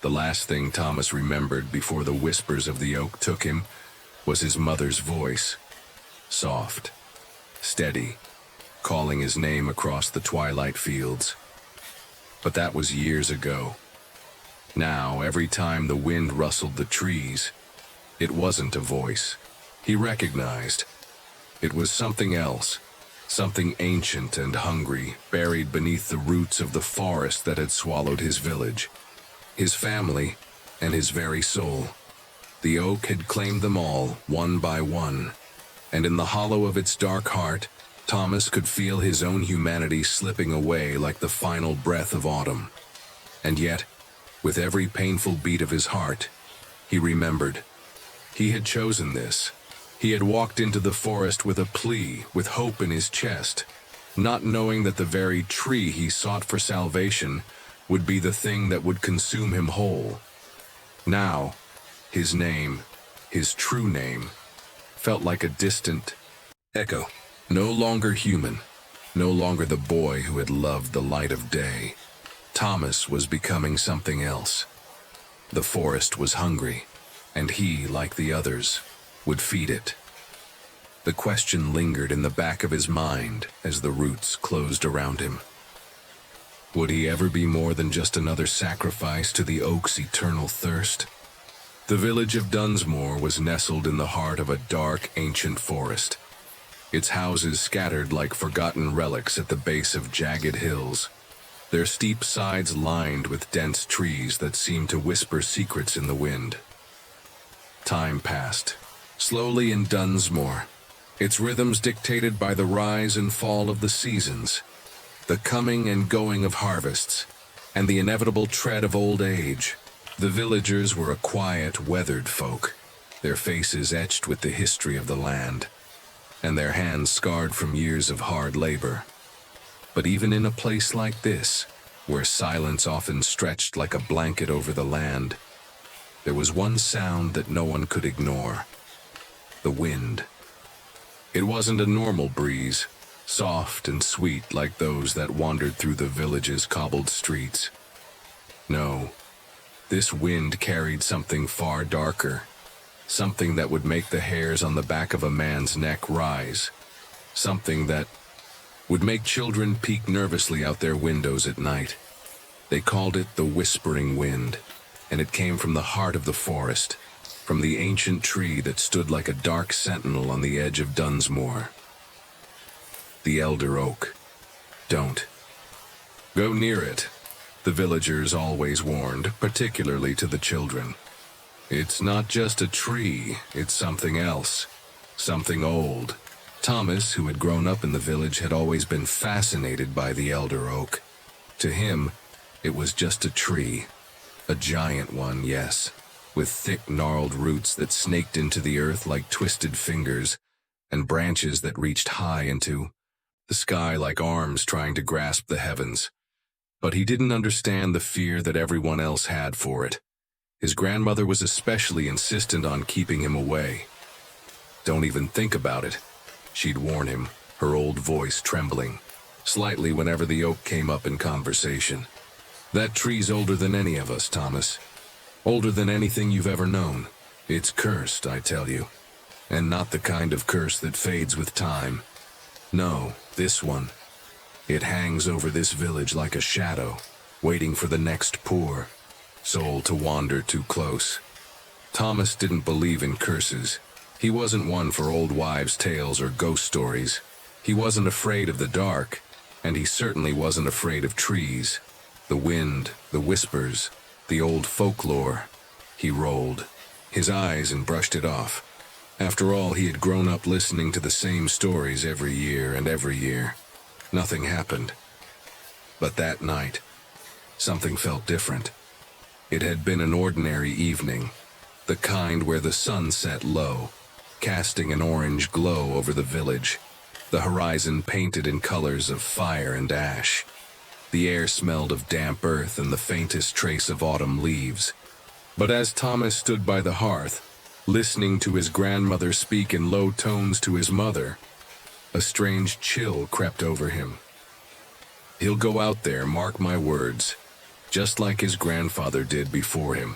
The last thing Thomas remembered before the whispers of the oak took him was his mother's voice, soft, steady, calling his name across the twilight fields. But that was years ago. Now, every time the wind rustled the trees, it wasn't a voice he recognized. It was something else, something ancient and hungry, buried beneath the roots of the forest that had swallowed his village, his family, and his very soul. The oak had claimed them all, one by one, and in the hollow of its dark heart, Thomas could feel his own humanity slipping away like the final breath of autumn. And yet, with every painful beat of his heart, he remembered. He had chosen this. He had walked into the forest with a plea, with hope in his chest, not knowing that the very tree he sought for salvation would be the thing that would consume him whole. Now, his name, his true name, felt like a distant echo. No longer human, no longer the boy who had loved the light of day. Thomas was becoming something else. The forest was hungry, and he, like the others, would feed it. The question lingered in the back of his mind as the roots closed around him. Would he ever be more than just another sacrifice to the oak's eternal thirst? The village of Dunsmore was nestled in the heart of a dark, ancient forest, its houses scattered like forgotten relics at the base of jagged hills, their steep sides lined with dense trees that seemed to whisper secrets in the wind. Time passed, slowly in Dunsmore, its rhythms dictated by the rise and fall of the seasons, the coming and going of harvests, and the inevitable tread of old age. The villagers were a quiet, weathered folk, their faces etched with the history of the land, and their hands scarred from years of hard labor. But even in a place like this, where silence often stretched like a blanket over the land, there was one sound that no one could ignore: the wind. It wasn't a normal breeze, soft and sweet like those that wandered through the village's cobbled streets. No, this wind carried something far darker, something that would make the hairs on the back of a man's neck rise, something that would make children peek nervously out their windows at night. They called it the Whispering Wind, and it came from the heart of the forest, from the ancient tree that stood like a dark sentinel on the edge of Dunsmore. The elder oak. Don't go near it, the villagers always warned, particularly to the children. It's not just a tree, it's something else, something old. Thomas, who had grown up in the village, had always been fascinated by the elder oak. To him, it was just a tree, a giant one, yes, with thick gnarled roots that snaked into the earth like twisted fingers, and branches that reached high into the sky like arms trying to grasp the heavens. But he didn't understand the fear that everyone else had for it. His grandmother was especially insistent on keeping him away. Don't even think about it, she'd warn him, her old voice trembling slightly whenever the oak came up in conversation. That tree's older than any of us, Thomas. Older than anything you've ever known. It's cursed, I tell you. And not the kind of curse that fades with time. No, this one. It hangs over this village like a shadow, waiting for the next poor soul to wander too close. Thomas didn't believe in curses. He wasn't one for old wives' tales or ghost stories. He wasn't afraid of the dark, and he certainly wasn't afraid of trees. The wind, the whispers, the old folklore. He rolled his eyes and brushed it off. After all, he had grown up listening to the same stories every year and every year. Nothing happened. But that night, something felt different. It had been an ordinary evening, the kind where the sun set low, casting an orange glow over the village, the horizon painted in colors of fire and ash. The air smelled of damp earth and the faintest trace of autumn leaves. But as Thomas stood by the hearth, listening to his grandmother speak in low tones to his mother, a strange chill crept over him. He'll go out there, mark my words. just like his grandfather did before him.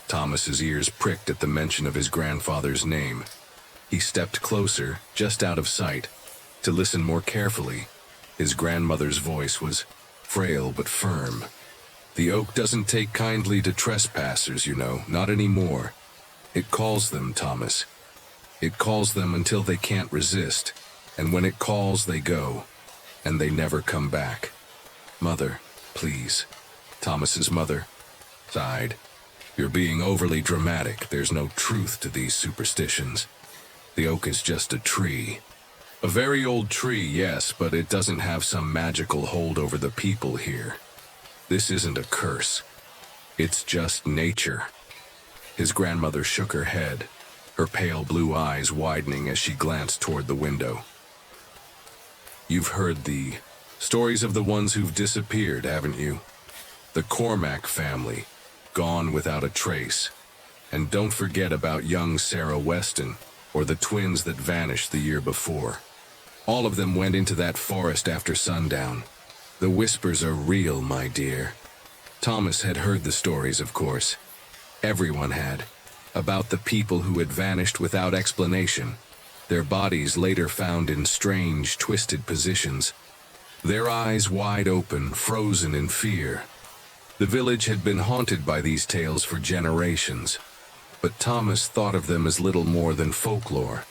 Thomas's ears pricked at the mention of his grandfather's name. He stepped closer, just out of sight, to listen more carefully. His grandmother's voice was frail but firm. "The oak doesn't take kindly to trespassers, you know, not anymore. It calls them, Thomas. It calls them until they can't resist, and when it calls, they go, and they never come back." "Mother, please." Thomas's mother sighed. "You're being overly dramatic. There's no truth to these superstitions. The oak is just a tree. A very old tree, yes, but it doesn't have some magical hold over the people here. This isn't a curse. It's just nature." His grandmother shook her head, her pale blue eyes widening as she glanced toward the window. "You've heard the stories of the ones who've disappeared, haven't you? The Cormac family, gone without a trace. And don't forget about young Sarah Weston, or the twins that vanished the year before. All of them went into that forest after sundown. The whispers are real, my dear." Thomas had heard the stories, of course. Everyone had. About the people who had vanished without explanation, their bodies later found in strange, twisted positions, their eyes wide open, frozen in fear. The village had been haunted by these tales for generations, but Thomas thought of them as little more than folklore.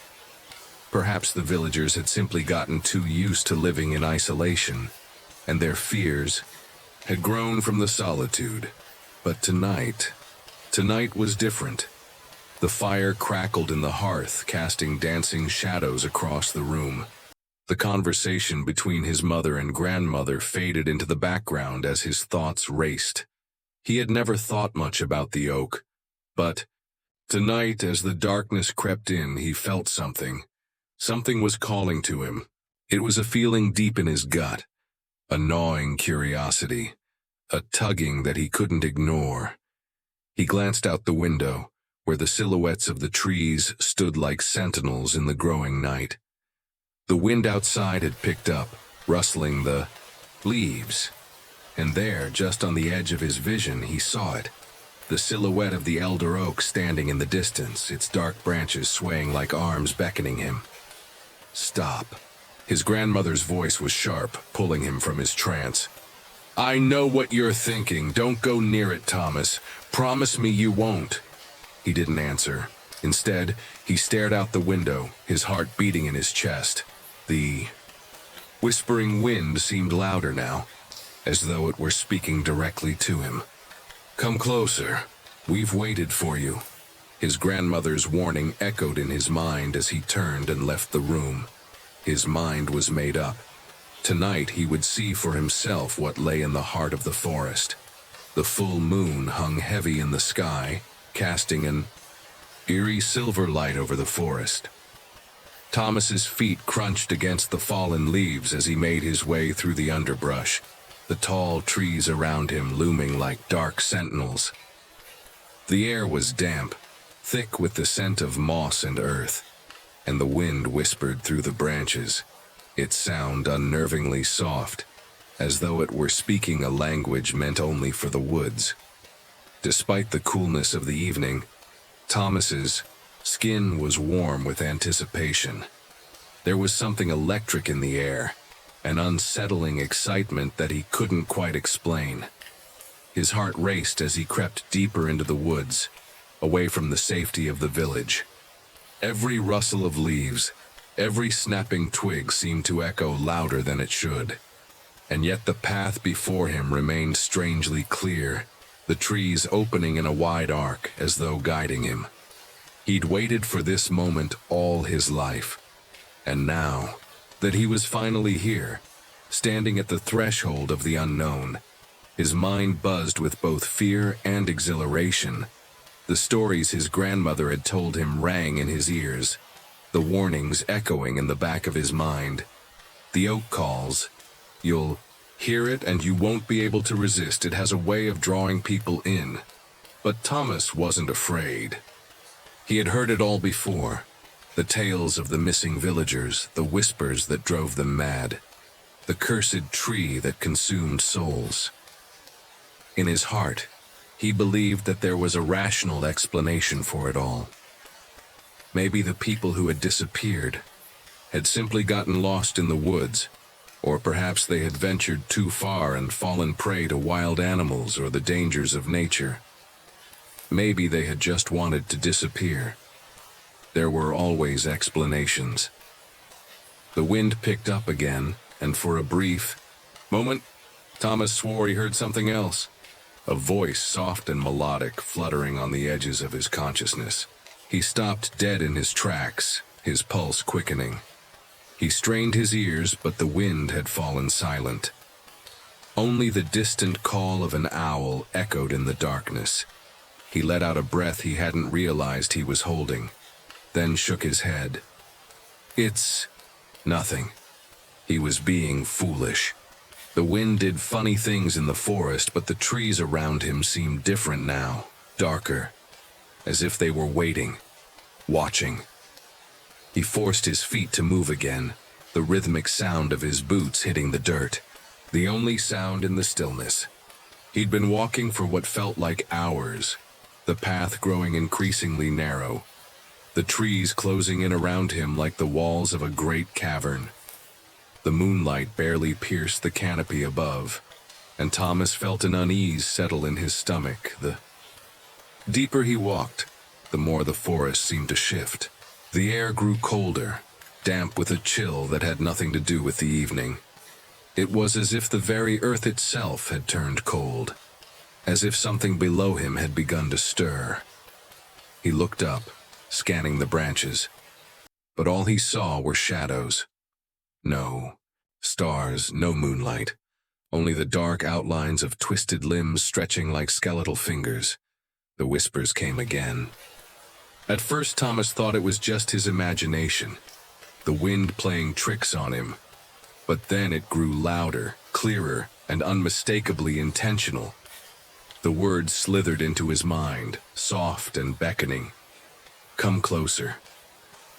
Perhaps the villagers had simply gotten too used to living in isolation, and their fears had grown from the solitude. But tonight was different. The fire crackled in the hearth, casting dancing shadows across the room. The conversation between his mother and grandmother faded into the background as his thoughts raced. He had never thought much about the oak, but tonight, as the darkness crept in, he felt something. Something was calling to him. It was a feeling deep in his gut, a gnawing curiosity, a tugging that he couldn't ignore. He glanced out the window, where the silhouettes of the trees stood like sentinels in the growing night. The wind outside had picked up, rustling the leaves. And there, just on the edge of his vision, he saw it. The silhouette of the elder oak standing in the distance, its dark branches swaying like arms beckoning him. "Stop." His grandmother's voice was sharp, pulling him from his trance. "I know what you're thinking. Don't go near it, Thomas. Promise me you won't." He didn't answer. Instead, he stared out the window, his heart beating in his chest. The whispering wind seemed louder now, as though it were speaking directly to him. "Come closer. We've waited for you." His grandmother's warning echoed in his mind as he turned and left the room. His mind was made up. Tonight he would see for himself what lay in the heart of the forest. The full moon hung heavy in the sky, casting an eerie silver light over the forest. Thomas's feet crunched against the fallen leaves as he made his way through the underbrush, the tall trees around him looming like dark sentinels. The air was damp, thick with the scent of moss and earth, and the wind whispered through the branches, its sound unnervingly soft, as though it were speaking a language meant only for the woods. Despite the coolness of the evening, Thomas's skin was warm with anticipation. There was something electric in the air, an unsettling excitement that he couldn't quite explain. His heart raced as he crept deeper into the woods, away from the safety of the village. Every rustle of leaves, every snapping twig seemed to echo louder than it should. And yet the path before him remained strangely clear, the trees opening in a wide arc as though guiding him. He'd waited for this moment all his life. And now that he was finally here, standing at the threshold of the unknown, his mind buzzed with both fear and exhilaration. The stories his grandmother had told him rang in his ears, the warnings echoing in the back of his mind. The oak calls. You'll hear it and you won't be able to resist. It has a way of drawing people in. But Thomas wasn't afraid. He had heard it all before. The tales of the missing villagers, the whispers that drove them mad, the cursed tree that consumed souls. In his heart, he believed that there was a rational explanation for it all. Maybe the people who had disappeared had simply gotten lost in the woods, or perhaps they had ventured too far and fallen prey to wild animals or the dangers of nature. Maybe they had just wanted to disappear. There were always explanations. The wind picked up again, and for a brief moment, Thomas swore he heard something else. A voice, soft and melodic, fluttering on the edges of his consciousness. He stopped dead in his tracks, his pulse quickening. He strained his ears, but the wind had fallen silent. Only the distant call of an owl echoed in the darkness. He let out a breath he hadn't realized he was holding, then shook his head. It's nothing. He was being foolish. The wind did funny things in the forest, but the trees around him seemed different now, darker, as if they were waiting, watching. He forced his feet to move again, the rhythmic sound of his boots hitting the dirt, the only sound in the stillness. He'd been walking for what felt like hours, the path growing increasingly narrow, the trees closing in around him like the walls of a great cavern. The moonlight barely pierced the canopy above, and Thomas felt an unease settle in his stomach. The deeper he walked, the more the forest seemed to shift. The air grew colder, damp with a chill that had nothing to do with the evening. It was as if the very earth itself had turned cold, as if something below him had begun to stir. He looked up, scanning the branches, but all he saw were shadows. No stars, no moonlight, only the dark outlines of twisted limbs stretching like skeletal fingers. The whispers came again. At first, Thomas thought it was just his imagination, the wind playing tricks on him. But then it grew louder, clearer, and unmistakably intentional. The words slithered into his mind, soft and beckoning. Come closer.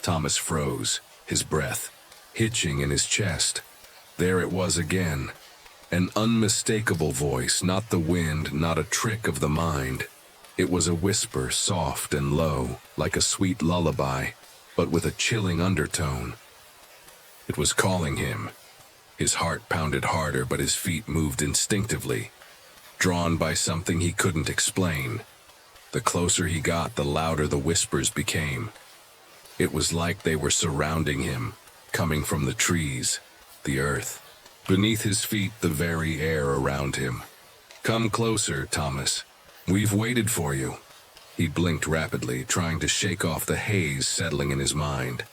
Thomas froze, his breath hitching in his chest. There it was again. An unmistakable voice, not the wind, not a trick of the mind. It was a whisper, soft and low, like a sweet lullaby, but with a chilling undertone. It was calling him. His heart pounded harder, but his feet moved instinctively, drawn by something he couldn't explain. The closer he got, the louder the whispers became. It was like they were surrounding him, coming from the trees, the earth. Beneath his feet, the very air around him. Come closer, Thomas. We've waited for you. He blinked rapidly, trying to shake off the haze settling in his mind.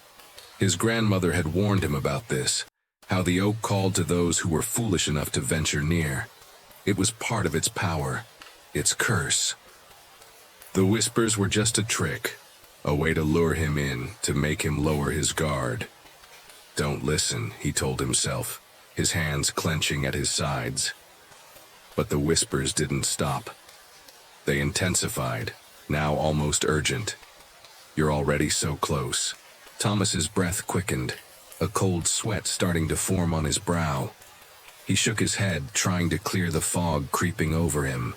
His grandmother had warned him about this, how the oak called to those who were foolish enough to venture near. It was part of its power, its curse. The whispers were just a trick, a way to lure him in, to make him lower his guard. Don't listen, he told himself, his hands clenching at his sides. But the whispers didn't stop. They intensified, now almost urgent. You're already so close. Thomas's breath quickened, a cold sweat starting to form on his brow. He shook his head, trying to clear the fog creeping over him.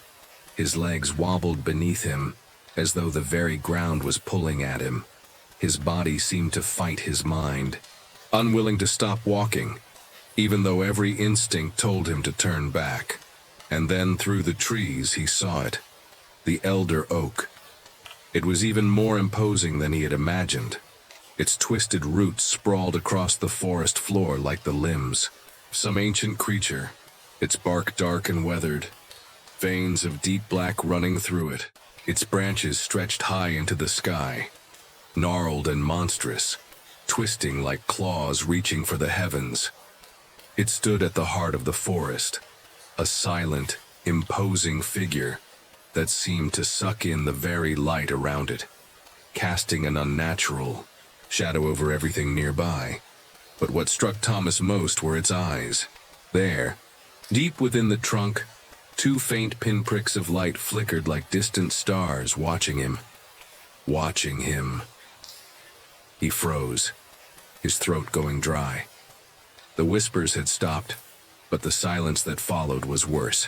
His legs wobbled beneath him, as though the very ground was pulling at him. His body seemed to fight his mind, unwilling to stop walking, even though every instinct told him to turn back. And then through the trees he saw it, the elder oak. It was even more imposing than he had imagined. Its twisted roots sprawled across the forest floor like the limbs of some ancient creature, its bark dark and weathered, veins of deep black running through it. Its branches stretched high into the sky, gnarled and monstrous, twisting like claws reaching for the heavens. It stood at the heart of the forest, a silent, imposing figure that seemed to suck in the very light around it, casting an unnatural shadow over everything nearby. But what struck Thomas most were its eyes. There, deep within the trunk, two faint pinpricks of light flickered like distant stars, watching him. Watching him. He froze, his throat going dry. The whispers had stopped, but the silence that followed was worse,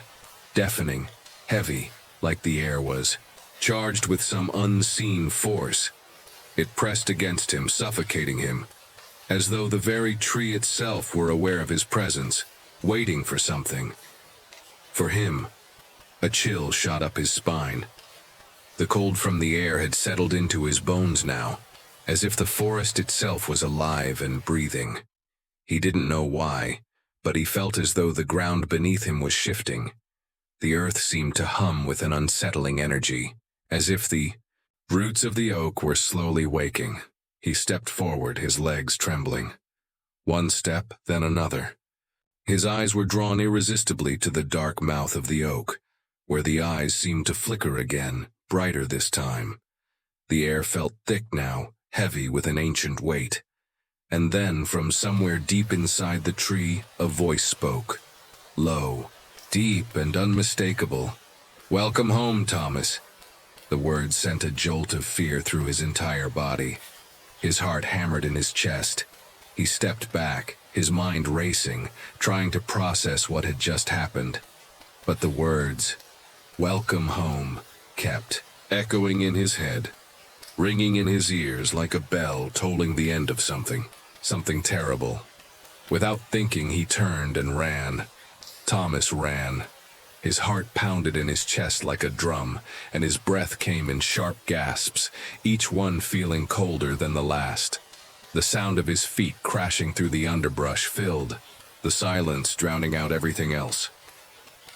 deafening, heavy, like the air was charged with some unseen force. It pressed against him, suffocating him, as though the very tree itself were aware of his presence, waiting for something. For him, a chill shot up his spine. The cold from the air had settled into his bones now, as if the forest itself was alive and breathing. He didn't know why, but he felt as though the ground beneath him was shifting. The earth seemed to hum with an unsettling energy, as if the roots of the oak were slowly waking. He stepped forward, his legs trembling. One step, then another. His eyes were drawn irresistibly to the dark mouth of the oak, where the eyes seemed to flicker again, brighter this time. The air felt thick now, heavy with an ancient weight. And then, from somewhere deep inside the tree, a voice spoke. Low, deep and unmistakable. "Welcome home, Thomas." The words sent a jolt of fear through his entire body. His heart hammered in his chest. He stepped back, his mind racing, trying to process what had just happened. But the words, "Welcome home," kept echoing in his head, ringing in his ears like a bell tolling the end of something terrible. Without thinking, he turned and ran. Thomas ran. His heart pounded in his chest like a drum, and his breath came in sharp gasps, each one feeling colder than the last. The sound of his feet crashing through the underbrush filled the silence, drowning out everything else.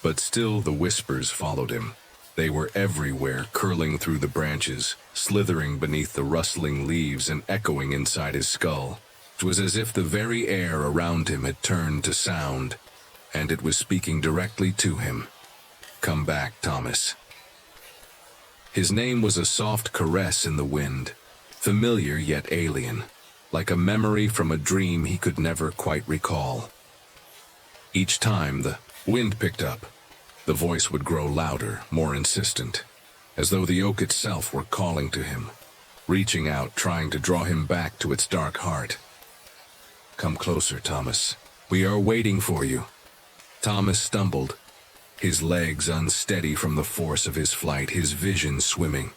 But still the whispers followed him. They were everywhere, curling through the branches, slithering beneath the rustling leaves and echoing inside his skull. It was as if the very air around him had turned to sound, and it was speaking directly to him. "Come back, Thomas." His name was a soft caress in the wind, familiar yet alien, like a memory from a dream he could never quite recall. Each time the wind picked up, the voice would grow louder, more insistent, as though the oak itself were calling to him, reaching out, trying to draw him back to its dark heart. "Come closer, Thomas. We are waiting for you." Thomas stumbled, his legs unsteady from the force of his flight, his vision swimming.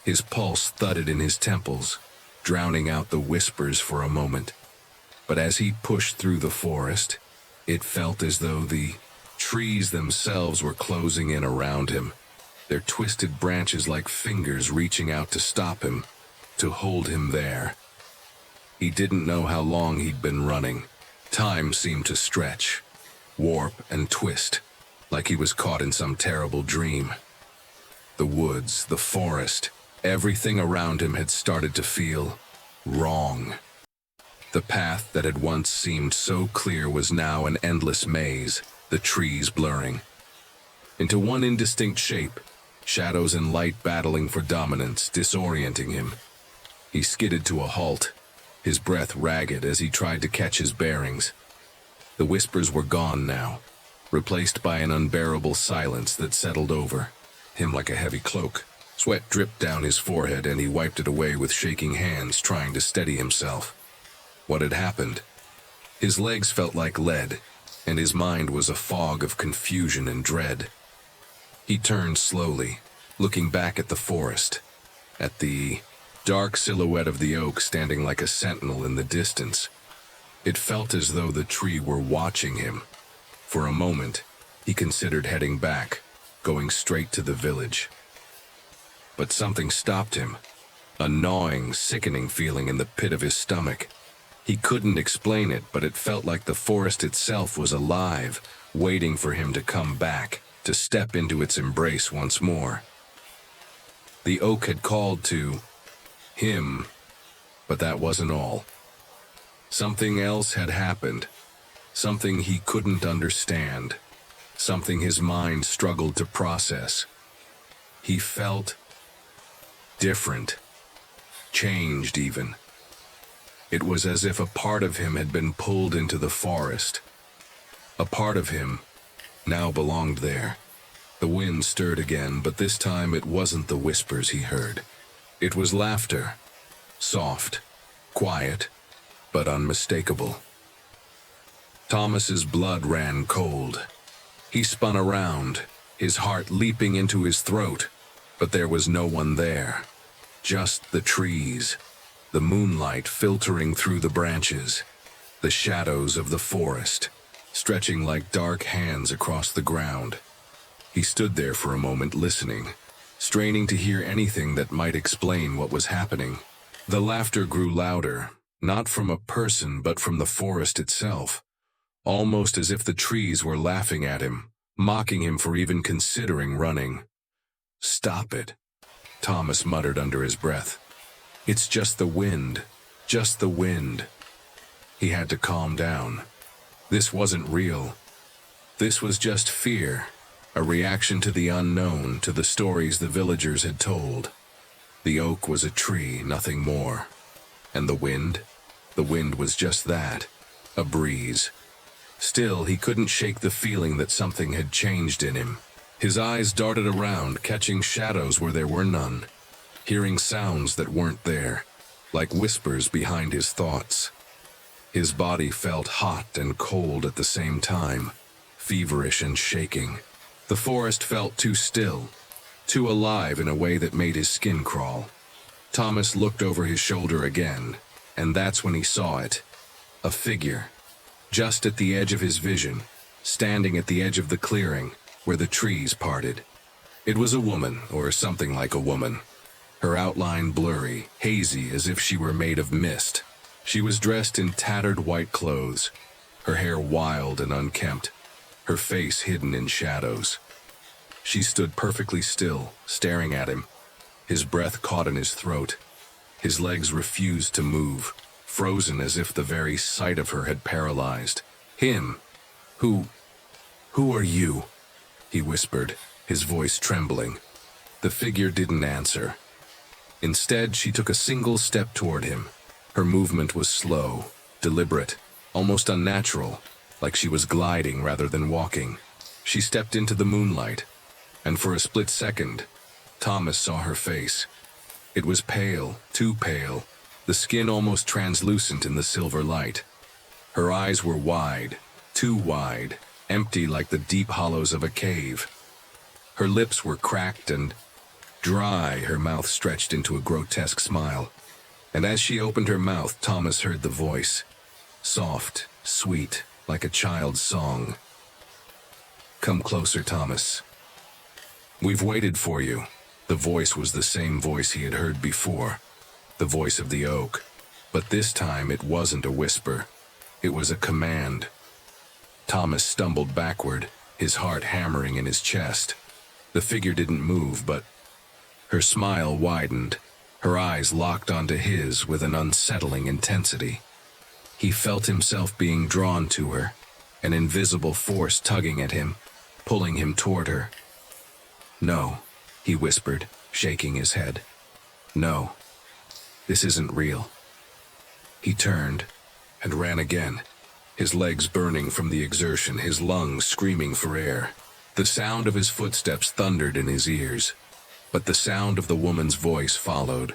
His pulse thudded in his temples, drowning out the whispers for a moment. But as he pushed through the forest, it felt as though the trees themselves were closing in around him, their twisted branches like fingers reaching out to stop him, to hold him there. He didn't know how long he'd been running. Time seemed to stretch, warp and twist, like he was caught in some terrible dream. The woods, the forest, everything around him had started to feel wrong. The path that had once seemed so clear was now an endless maze, the trees blurring into one indistinct shape, shadows and light battling for dominance, disorienting him. He skidded to a halt, his breath ragged as he tried to catch his bearings. The whispers were gone now, replaced by an unbearable silence that settled over him like a heavy cloak. Sweat dripped down his forehead and he wiped it away with shaking hands, trying to steady himself. What had happened? His legs felt like lead, and his mind was a fog of confusion and dread. He turned slowly, looking back at the forest, at the dark silhouette of the oak standing like a sentinel in the distance. It felt as though the tree were watching him. For a moment, he considered heading back, going straight to the village. But something stopped him, a gnawing, sickening feeling in the pit of his stomach. He couldn't explain it, but it felt like the forest itself was alive, waiting for him to come back, to step into its embrace once more. The oak had called to him, but that wasn't all. Something else had happened, something he couldn't understand, something his mind struggled to process. He felt different, changed even. It was as if a part of him had been pulled into the forest. A part of him now belonged there. The wind stirred again, but this time it wasn't the whispers he heard. It was laughter, soft, quiet, but unmistakable. Thomas's blood ran cold. He spun around, his heart leaping into his throat. But there was no one there. Just the trees, the moonlight filtering through the branches, the shadows of the forest, stretching like dark hands across the ground. He stood there for a moment listening, straining to hear anything that might explain what was happening. The laughter grew louder, not from a person but from the forest itself, almost as if the trees were laughing at him, mocking him for even considering running. "Stop it," Thomas muttered under his breath. "It's just the wind, just the wind." He had to calm down. This wasn't real. This was just fear, a reaction to the unknown, to the stories the villagers had told. The oak was a tree, nothing more. And the wind? The wind was just that, a breeze. Still, he couldn't shake the feeling that something had changed in him. His eyes darted around, catching shadows where there were none, hearing sounds that weren't there, like whispers behind his thoughts. His body felt hot and cold at the same time, feverish and shaking. The forest felt too still, too alive in a way that made his skin crawl. Thomas looked over his shoulder again, and that's when he saw it. A figure, just at the edge of his vision, standing at the edge of the clearing, where the trees parted. It was a woman, or something like a woman. Her outline blurry, hazy as if she were made of mist. She was dressed in tattered white clothes, her hair wild and unkempt, her face hidden in shadows. She stood perfectly still, staring at him. His breath caught in his throat. His legs refused to move, frozen as if the very sight of her had paralyzed. "Him? Who are you?" he whispered, his voice trembling. The figure didn't answer. Instead, she took a single step toward him. Her movement was slow, deliberate, almost unnatural, like she was gliding rather than walking. She stepped into the moonlight, and for a split second, Thomas saw her face. It was pale, too pale, the skin almost translucent in the silver light. Her eyes were wide, too wide, empty like the deep hollows of a cave. Her lips were cracked and dry, her mouth stretched into a grotesque smile. And as she opened her mouth, Thomas heard the voice, soft, sweet, like a child's song. "Come closer, Thomas. We've waited for you." The voice was the same voice he had heard before, the voice of the oak. But this time it wasn't a whisper. It was a command. Thomas stumbled backward, his heart hammering in his chest. The figure didn't move, but her smile widened. Her eyes locked onto his with an unsettling intensity. He felt himself being drawn to her, an invisible force tugging at him, pulling him toward her. "No," he whispered, shaking his head. "No, this isn't real." He turned and ran again, his legs burning from the exertion, his lungs screaming for air. The sound of his footsteps thundered in his ears, but the sound of the woman's voice followed,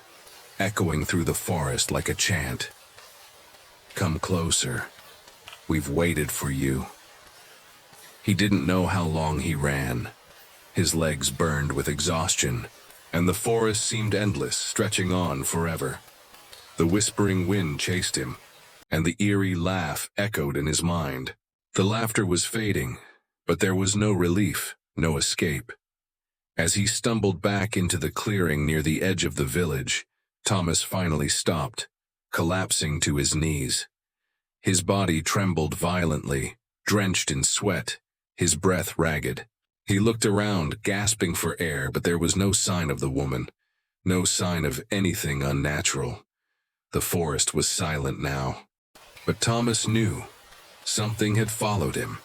echoing through the forest like a chant. "Come closer. We've waited for you." He didn't know how long he ran. His legs burned with exhaustion, and the forest seemed endless, stretching on forever. The whispering wind chased him, and the eerie laugh echoed in his mind. The laughter was fading, but there was no relief, no escape. As he stumbled back into the clearing near the edge of the village, Thomas finally stopped, collapsing to his knees. His body trembled violently, drenched in sweat, his breath ragged. He looked around, gasping for air, but there was no sign of the woman, no sign of anything unnatural. The forest was silent now. But Thomas knew something had followed him.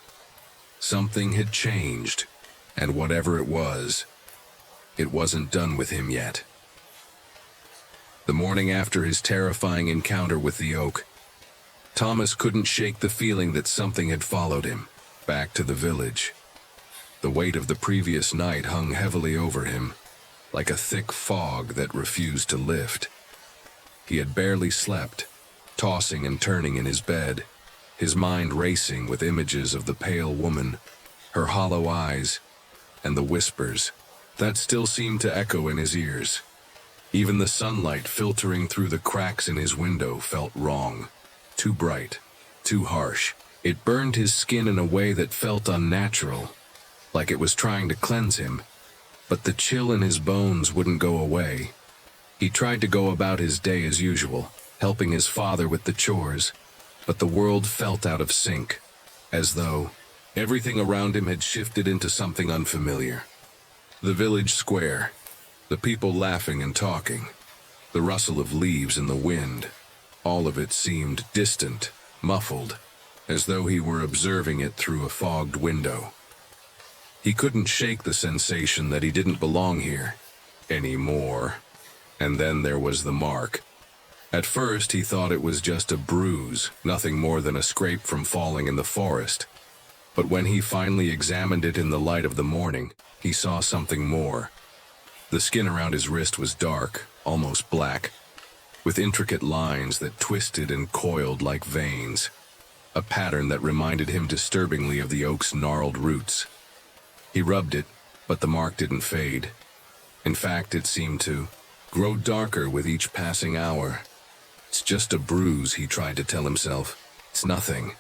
Something had changed, and whatever it was, it wasn't done with him yet. The morning after his terrifying encounter with the oak, Thomas couldn't shake the feeling that something had followed him, back to the village. The weight of the previous night hung heavily over him, like a thick fog that refused to lift. He had barely slept, tossing and turning in his bed, his mind racing with images of the pale woman, her hollow eyes, and the whispers that still seemed to echo in his ears. Even the sunlight filtering through the cracks in his window felt wrong. Too bright, too harsh. It burned his skin in a way that felt unnatural, like it was trying to cleanse him. But the chill in his bones wouldn't go away. He tried to go about his day as usual, helping his father with the chores, but the world felt out of sync, as though everything around him had shifted into something unfamiliar. The village square, the people laughing and talking, the rustle of leaves in the wind, all of it seemed distant, muffled, as though he were observing it through a fogged window. He couldn't shake the sensation that he didn't belong here anymore. And then there was the mark. At first he thought it was just a bruise, nothing more than a scrape from falling in the forest. But when he finally examined it in the light of the morning, he saw something more. The skin around his wrist was dark, almost black, with intricate lines that twisted and coiled like veins, a pattern that reminded him disturbingly of the oak's gnarled roots. He rubbed it, but the mark didn't fade. In fact, it seemed to grow darker with each passing hour. It's just a bruise, he tried to tell himself. It's nothing.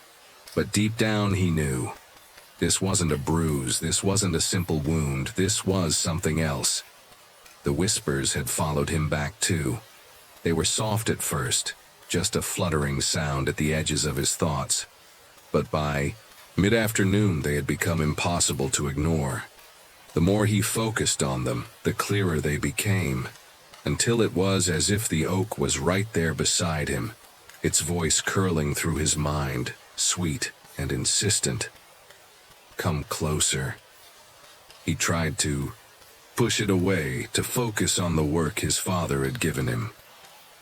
But deep down he knew. This wasn't a bruise, this wasn't a simple wound, this was something else. The whispers had followed him back too. They were soft at first, just a fluttering sound at the edges of his thoughts. But by mid-afternoon they had become impossible to ignore. The more he focused on them, the clearer they became, until it was as if the oak was right there beside him, its voice curling through his mind, sweet and insistent. Come closer. He tried to push it away, to focus on the work his father had given him.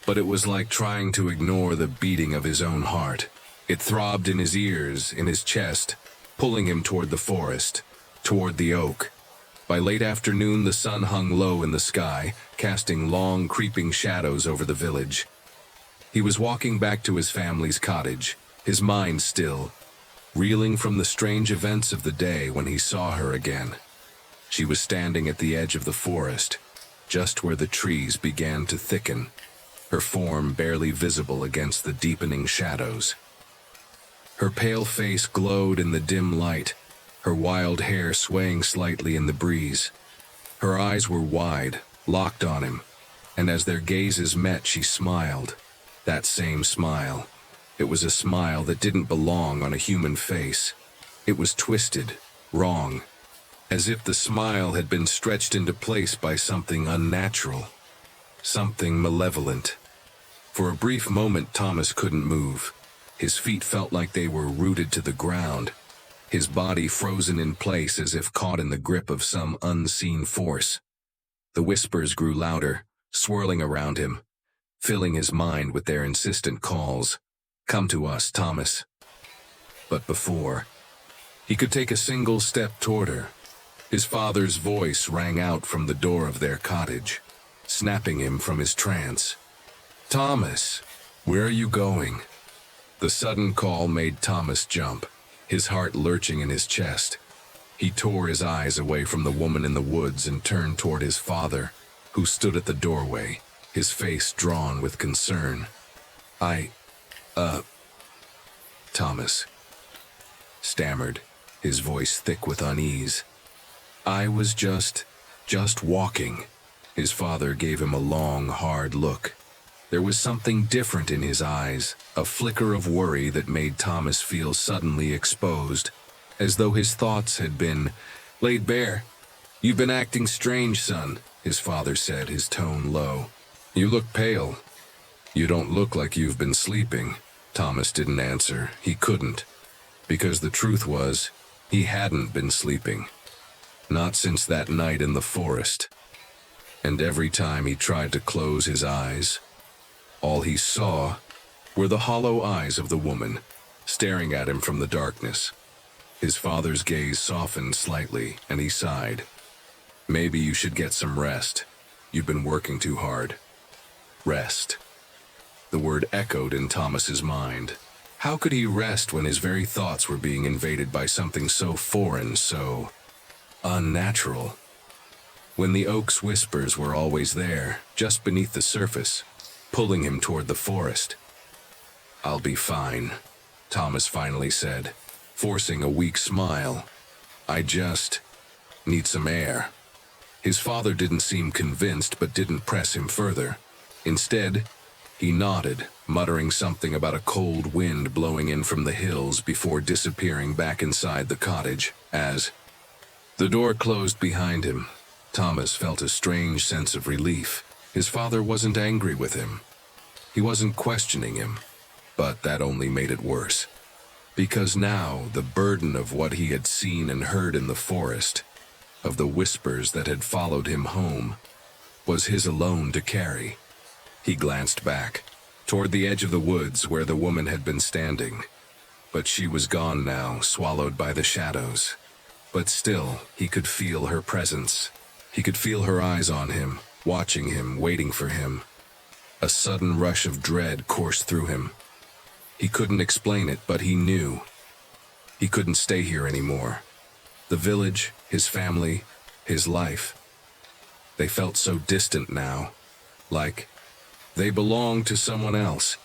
But it was like trying to ignore the beating of his own heart. It throbbed in his ears, in his chest, pulling him toward the forest, toward the oak. By late afternoon, the sun hung low in the sky, casting long, creeping shadows over the village. He was walking back to his family's cottage, his mind still, reeling from the strange events of the day when he saw her again. She was standing at the edge of the forest, just where the trees began to thicken, her form barely visible against the deepening shadows. Her pale face glowed in the dim light, her wild hair swaying slightly in the breeze. Her eyes were wide, locked on him, and as their gazes met, she smiled. That same smile. It was a smile that didn't belong on a human face. It was twisted, wrong, as if the smile had been stretched into place by something unnatural, something malevolent. For a brief moment, Thomas couldn't move. His feet felt like they were rooted to the ground, his body frozen in place as if caught in the grip of some unseen force. The whispers grew louder, swirling around him, filling his mind with their insistent calls. Come to us, Thomas. But before he could take a single step toward her, his father's voice rang out from the door of their cottage, snapping him from his trance. Thomas, where are you going? The sudden call made Thomas jump, his heart lurching in his chest. He tore his eyes away from the woman in the woods and turned toward his father, who stood at the doorway, his face drawn with concern. Thomas stammered, his voice thick with unease. I was just walking. His father gave him a long, hard look. There was something different in his eyes, a flicker of worry that made Thomas feel suddenly exposed, as though his thoughts had been laid bare. You've been acting strange, son, his father said, his tone low. You look pale. You don't look like you've been sleeping. Thomas didn't answer. He couldn't. Because the truth was, he hadn't been sleeping. Not since that night in the forest. And every time he tried to close his eyes, all he saw were the hollow eyes of the woman, staring at him from the darkness. His father's gaze softened slightly, and he sighed. Maybe you should get some rest. You've been working too hard. Rest. The word echoed in Thomas's mind. How could he rest when his very thoughts were being invaded by something so foreign, so unnatural. When the oak's whispers were always there, just beneath the surface, pulling him toward the forest. "I'll be fine," Thomas finally said, forcing a weak smile. "I just need some air." His father didn't seem convinced but didn't press him further. Instead, he nodded, muttering something about a cold wind blowing in from the hills before disappearing back inside the cottage. As the door closed behind him, Thomas felt a strange sense of relief. His father wasn't angry with him. He wasn't questioning him, but that only made it worse. Because now the burden of what he had seen and heard in the forest, of the whispers that had followed him home, was his alone to carry. He glanced back, toward the edge of the woods where the woman had been standing. But she was gone now, swallowed by the shadows. But still, he could feel her presence. He could feel her eyes on him, watching him, waiting for him. A sudden rush of dread coursed through him. He couldn't explain it, but he knew. He couldn't stay here anymore. The village, his family, his life. They felt so distant now, like they belonged to someone else.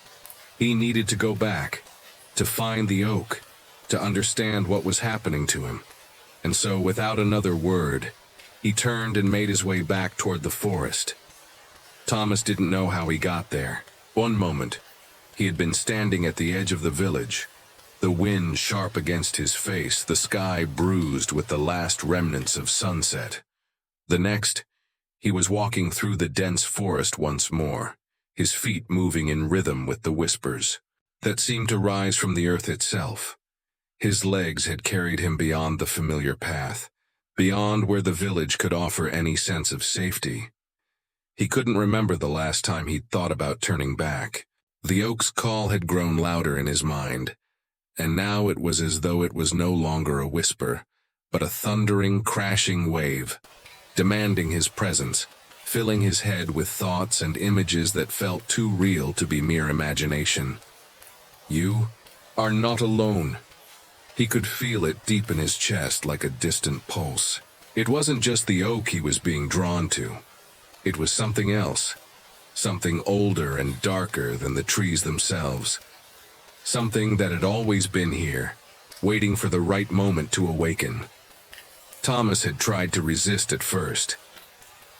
He needed to go back, to find the oak, to understand what was happening to him. And so, without another word, he turned and made his way back toward the forest. Thomas didn't know how he got there. One moment, he had been standing at the edge of the village, the wind sharp against his face, the sky bruised with the last remnants of sunset. The next, he was walking through the dense forest once more, his feet moving in rhythm with the whispers that seemed to rise from the earth itself. His legs had carried him beyond the familiar path, beyond where the village could offer any sense of safety. He couldn't remember the last time he'd thought about turning back. The oak's call had grown louder in his mind, and now it was as though it was no longer a whisper, but a thundering, crashing wave, demanding his presence, filling his head with thoughts and images that felt too real to be mere imagination. "You are not alone." He could feel it deep in his chest like a distant pulse. It wasn't just the oak he was being drawn to. It was something else, something older and darker than the trees themselves. Something that had always been here, waiting for the right moment to awaken. Thomas had tried to resist at first.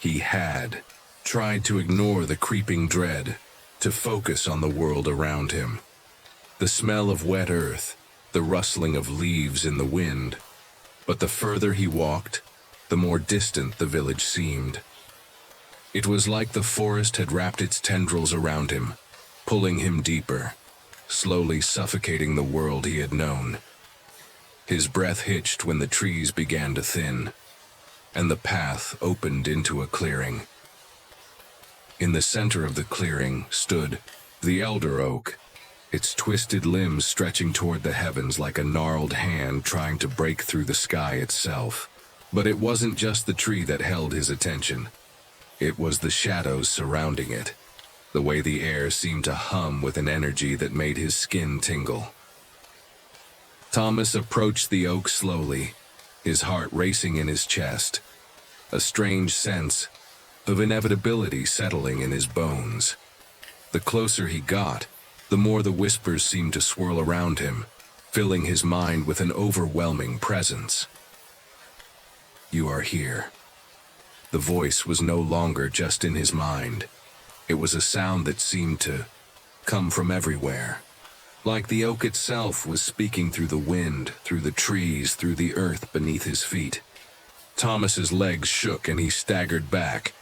He had tried to ignore the creeping dread, to focus on the world around him. The smell of wet earth, the rustling of leaves in the wind. But the further he walked, the more distant the village seemed. It was like the forest had wrapped its tendrils around him, pulling him deeper, slowly suffocating the world he had known. His breath hitched when the trees began to thin, and the path opened into a clearing. In the center of the clearing stood the elder oak, its twisted limbs stretching toward the heavens like a gnarled hand trying to break through the sky itself. But it wasn't just the tree that held his attention. It was the shadows surrounding it, the way the air seemed to hum with an energy that made his skin tingle. Thomas approached the oak slowly, his heart racing in his chest, a strange sense of inevitability settling in his bones. The closer he got, the more the whispers seemed to swirl around him, filling his mind with an overwhelming presence. "You are here." The voice was no longer just in his mind. It was a sound that seemed to come from everywhere. Like the oak itself was speaking through the wind, through the trees, through the earth beneath his feet. Thomas's legs shook and he staggered back,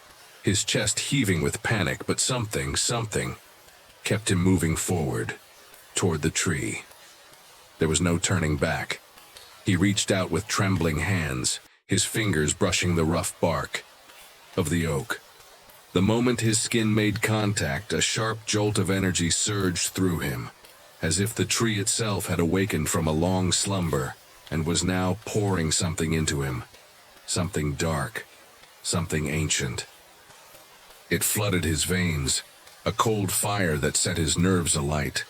his chest heaving with panic, but something kept him moving forward, toward the tree. There was no turning back. He reached out with trembling hands, his fingers brushing the rough bark of the oak. The moment his skin made contact, a sharp jolt of energy surged through him, as if the tree itself had awakened from a long slumber and was now pouring something into him. Something dark, something ancient. It flooded his veins, a cold fire that set his nerves alight.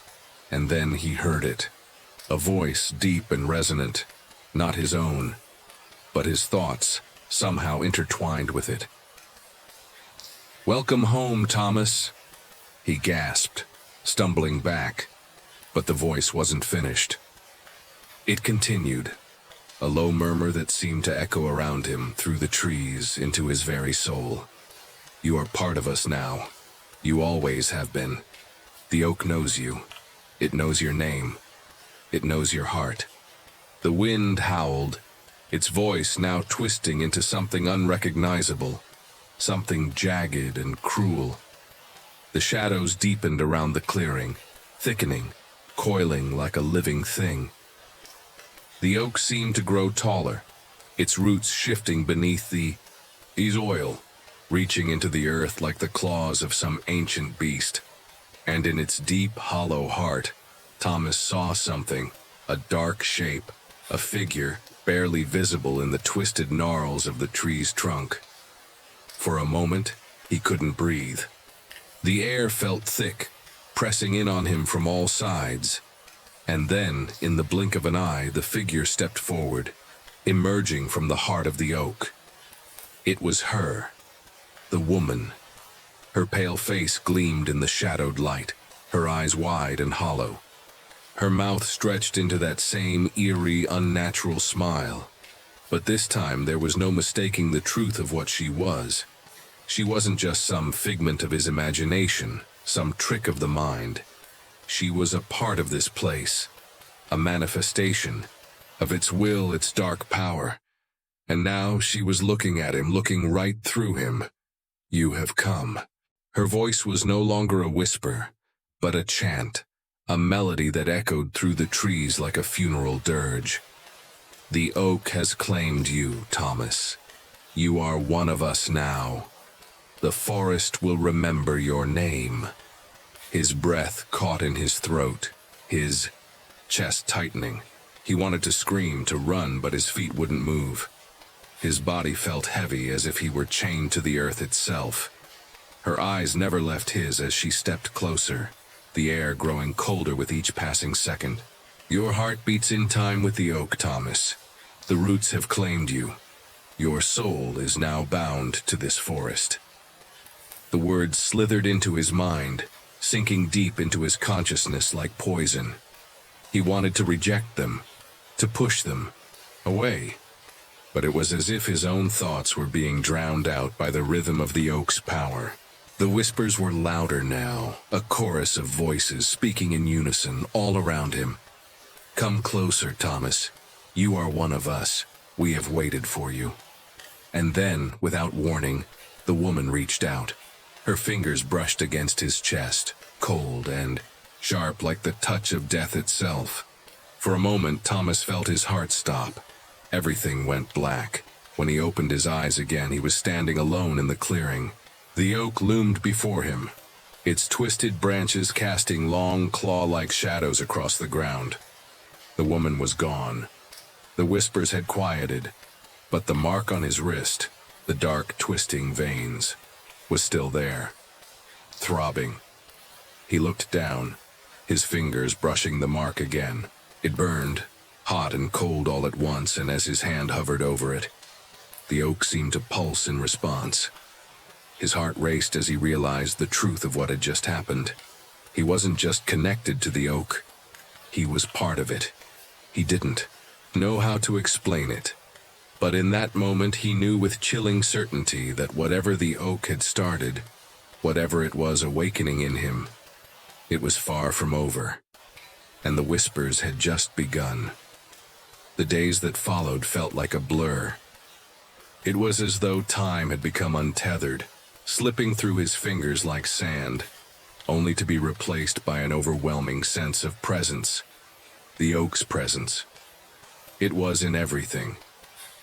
And then he heard it. A voice deep and resonant, not his own. but his thoughts somehow intertwined with it. "Welcome home, Thomas," he gasped, stumbling back, but the voice wasn't finished. It continued, a low murmur that seemed to echo around him through the trees into his very soul. "You are part of us now. You always have been. The oak knows you. It knows your name. It knows your heart." The wind howled, its voice now twisting into something unrecognizable, something jagged and cruel. The shadows deepened around the clearing, thickening, coiling like a living thing. The oak seemed to grow taller, its roots shifting beneath the oil, reaching into the earth like the claws of some ancient beast. And in its deep, hollow heart, Thomas saw something, a dark shape, a figure barely visible in the twisted gnarls of the tree's trunk. For a moment, he couldn't breathe. The air felt thick, pressing in on him from all sides. And then, in the blink of an eye, the figure stepped forward, emerging from the heart of the oak. It was her, the woman. Her pale face gleamed in the shadowed light, her eyes wide and hollow. Her mouth stretched into that same eerie, unnatural smile. But this time there was no mistaking the truth of what she was. She wasn't just some figment of his imagination, some trick of the mind. She was a part of this place, a manifestation of its will, its dark power. And now she was looking at him, looking right through him. "You have come." Her voice was no longer a whisper, but a chant, a melody that echoed through the trees like a funeral dirge. "The oak has claimed you, Thomas. You are one of us now. The forest will remember your name." His breath caught in his throat, his chest tightening. He wanted to scream, to run, but his feet wouldn't move. His body felt heavy, as if he were chained to the earth itself. Her eyes never left his as she stepped closer, the air growing colder with each passing second. "Your heart beats in time with the oak, Thomas. The roots have claimed you. Your soul is now bound to this forest." The words slithered into his mind, sinking deep into his consciousness like poison. He wanted to reject them, to push them away. But it was as if his own thoughts were being drowned out by the rhythm of the oak's power. The whispers were louder now, a chorus of voices speaking in unison all around him. "Come closer, Thomas. You are one of us. We have waited for you." And then, without warning, the woman reached out. Her fingers brushed against his chest, cold and sharp like the touch of death itself. For a moment, Thomas felt his heart stop. Everything went black. When he opened his eyes again, he was standing alone in the clearing. The oak loomed before him, its twisted branches casting long, claw-like shadows across the ground. The woman was gone. The whispers had quieted, but the mark on his wrist, the dark, twisting veins, was still there, throbbing. He looked down, his fingers brushing the mark again. It burned, hot and cold all at once, and as his hand hovered over it, the oak seemed to pulse in response. His heart raced as he realized the truth of what had just happened. He wasn't just connected to the oak. He was part of it. He didn't know how to explain it. But in that moment he knew with chilling certainty that whatever the oak had started, whatever it was awakening in him, it was far from over. And the whispers had just begun. The days that followed felt like a blur. It was as though time had become untethered, slipping through his fingers like sand, only to be replaced by an overwhelming sense of presence. The oak's presence. It was in everything.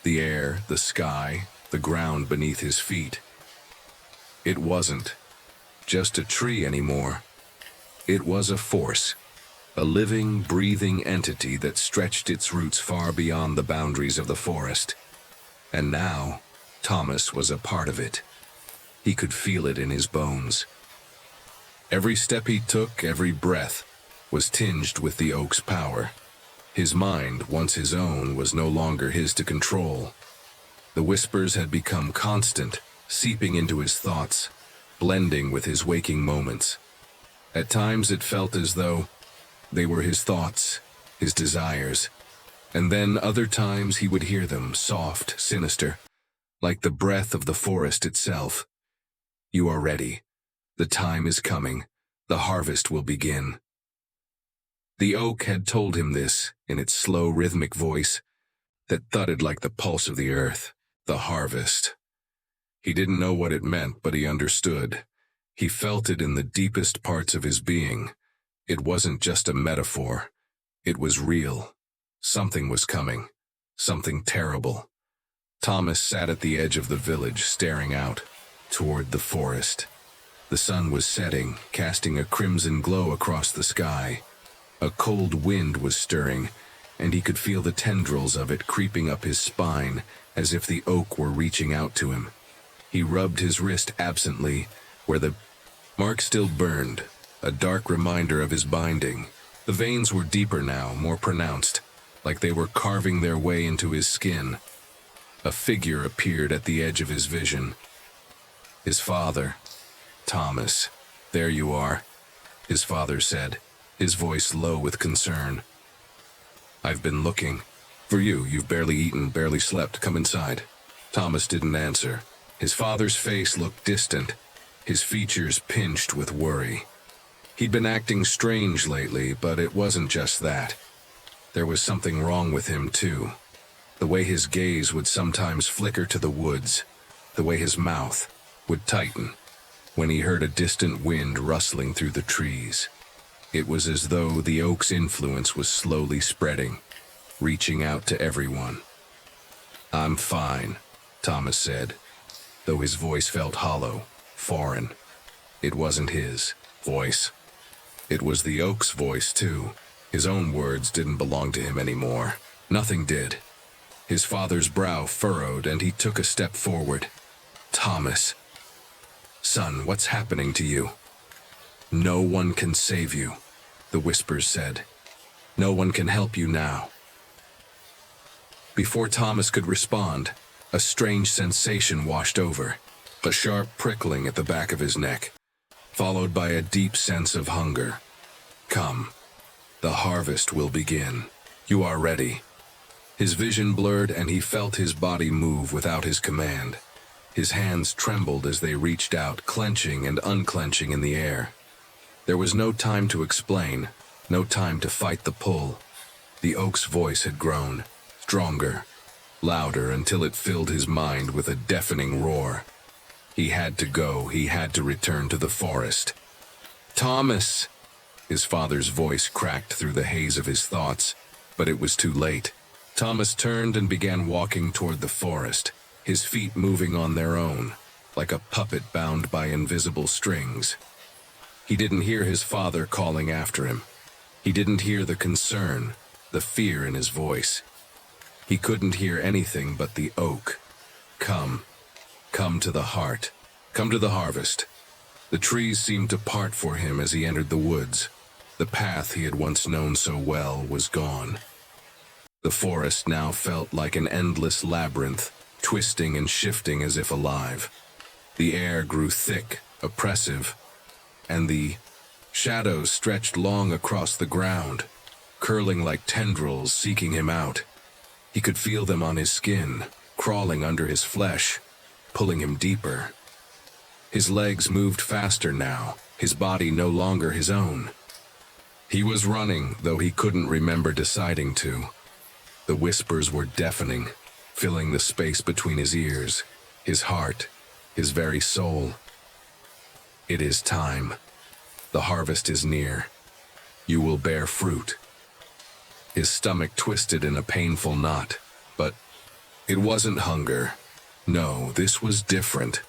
The air, the sky, the ground beneath his feet. It wasn't just a tree anymore. It was a force, a living, breathing entity that stretched its roots far beyond the boundaries of the forest. And now, Thomas was a part of it. He could feel it in his bones. Every step he took, every breath, was tinged with the oak's power. His mind, once his own, was no longer his to control. The whispers had become constant, seeping into his thoughts, blending with his waking moments. At times it felt as though they were his thoughts, his desires, and then other times he would hear them, soft, sinister, like the breath of the forest itself. You are ready. The time is coming. The harvest will begin. The oak had told him this in its slow, rhythmic voice that thudded like the pulse of the earth. The harvest. He didn't know what it meant, but he understood. He felt it in the deepest parts of his being. It wasn't just a metaphor. It was real. Something was coming. Something terrible. Thomas sat at the edge of the village, staring out toward the forest. The sun was setting, casting a crimson glow across the sky. A cold wind was stirring, and he could feel the tendrils of it creeping up his spine, as if the oak were reaching out to him. He rubbed his wrist absently, where the mark still burned, a dark reminder of his binding. The veins were deeper now, more pronounced, like they were carving their way into his skin. A figure appeared at the edge of his vision. His father. Thomas, there you are, his father said, his voice low with concern. I've been looking. For you, you've barely eaten, barely slept. Come inside. Thomas didn't answer. His father's face looked distant, his features pinched with worry. He'd been acting strange lately, but it wasn't just that. There was something wrong with him, too. The way his gaze would sometimes flicker to the woods, the way his mouth would tighten when he heard a distant wind rustling through the trees. It was as though the oak's influence was slowly spreading, reaching out to everyone. I'm fine, Thomas said, though his voice felt hollow, foreign. It wasn't his voice. It was the oak's voice, too. His own words didn't belong to him anymore. Nothing did. His father's brow furrowed, and he took a step forward. Thomas. Son, what's happening to you? No one can save you, the whispers said. No one can help you now. Before Thomas could respond, a strange sensation washed over, a sharp prickling at the back of his neck, followed by a deep sense of hunger. Come. The harvest will begin. You are ready. His vision blurred, and he felt his body move without his command. His hands trembled as they reached out, clenching and unclenching in the air. There was no time to explain, no time to fight the pull. The oak's voice had grown, stronger, louder, until it filled his mind with a deafening roar. He had to go. He had to return to the forest. Thomas! His father's voice cracked through the haze of his thoughts, but it was too late. Thomas turned and began walking toward the forest, his feet moving on their own, like a puppet bound by invisible strings. He didn't hear his father calling after him. He didn't hear the concern, the fear in his voice. He couldn't hear anything but the oak. Come. Come to the heart. Come to the harvest. The trees seemed to part for him as he entered the woods. The path he had once known so well was gone. The forest now felt like an endless labyrinth, twisting and shifting as if alive. The air grew thick, oppressive, and the shadows stretched long across the ground, curling like tendrils seeking him out. He could feel them on his skin, crawling under his flesh, pulling him deeper. His legs moved faster now, his body no longer his own. He was running, though he couldn't remember deciding to. The whispers were deafening, filling the space between his ears, his heart, his very soul. It is time. The harvest is near. You will bear fruit. His stomach twisted in a painful knot, but it wasn't hunger. No, this was different.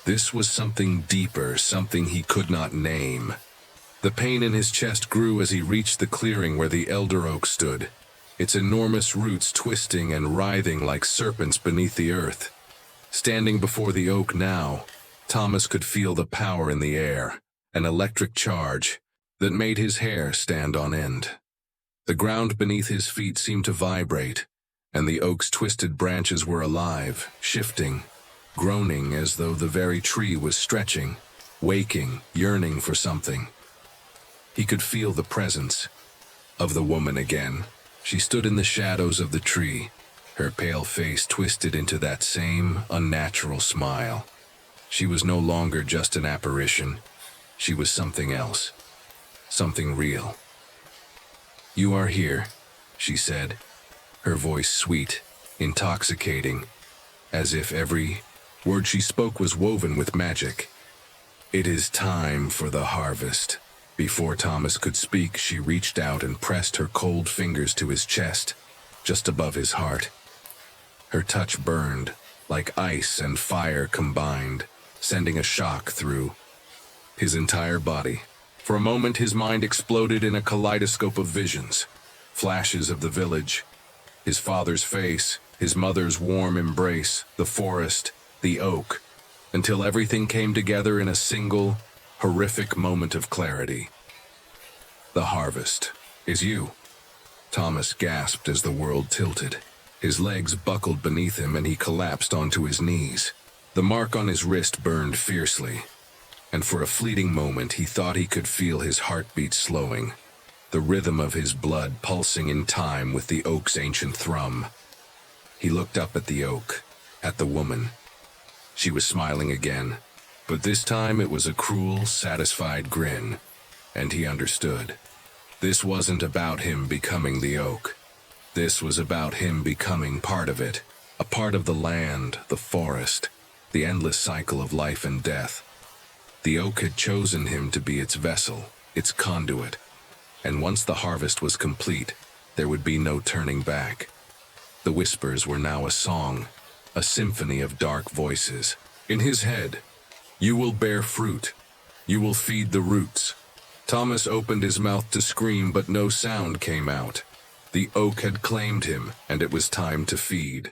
This was something deeper, something he could not name. The pain in his chest grew as he reached the clearing where the elder oak stood, its enormous roots twisting and writhing like serpents beneath the earth. Standing before the oak now, Thomas could feel the power in the air, an electric charge that made his hair stand on end. The ground beneath his feet seemed to vibrate, and the oak's twisted branches were alive, shifting, groaning as though the very tree was stretching, waking, yearning for something. He could feel the presence of the woman again. She stood in the shadows of the tree, her pale face twisted into that same unnatural smile. She was no longer just an apparition. She was something else, something real. "You are here," she said, her voice sweet, intoxicating, as if every word she spoke was woven with magic. "It is time for the harvest." Before Thomas could speak, she reached out and pressed her cold fingers to his chest, just above his heart. Her touch burned, like ice and fire combined, sending a shock through his entire body. For a moment, his mind exploded in a kaleidoscope of visions. Flashes of the village, his father's face, his mother's warm embrace, the forest, the oak, until everything came together in a single, horrific moment of clarity. "The harvest is you," Thomas gasped as the world tilted. His legs buckled beneath him and he collapsed onto his knees. The mark on his wrist burned fiercely, and for a fleeting moment he thought he could feel his heartbeat slowing, the rhythm of his blood pulsing in time with the oak's ancient thrum. He looked up at the oak, at the woman. She was smiling again, but this time it was a cruel, satisfied grin, and he understood. This wasn't about him becoming the oak. This was about him becoming part of it, a part of the land, the forest, the endless cycle of life and death. The oak had chosen him to be its vessel, its conduit, and once the harvest was complete, there would be no turning back. The whispers were now a song, a symphony of dark voices. In his head, "You will bear fruit. You will feed the roots." Thomas opened his mouth to scream, but no sound came out. The oak had claimed him, and it was time to feed.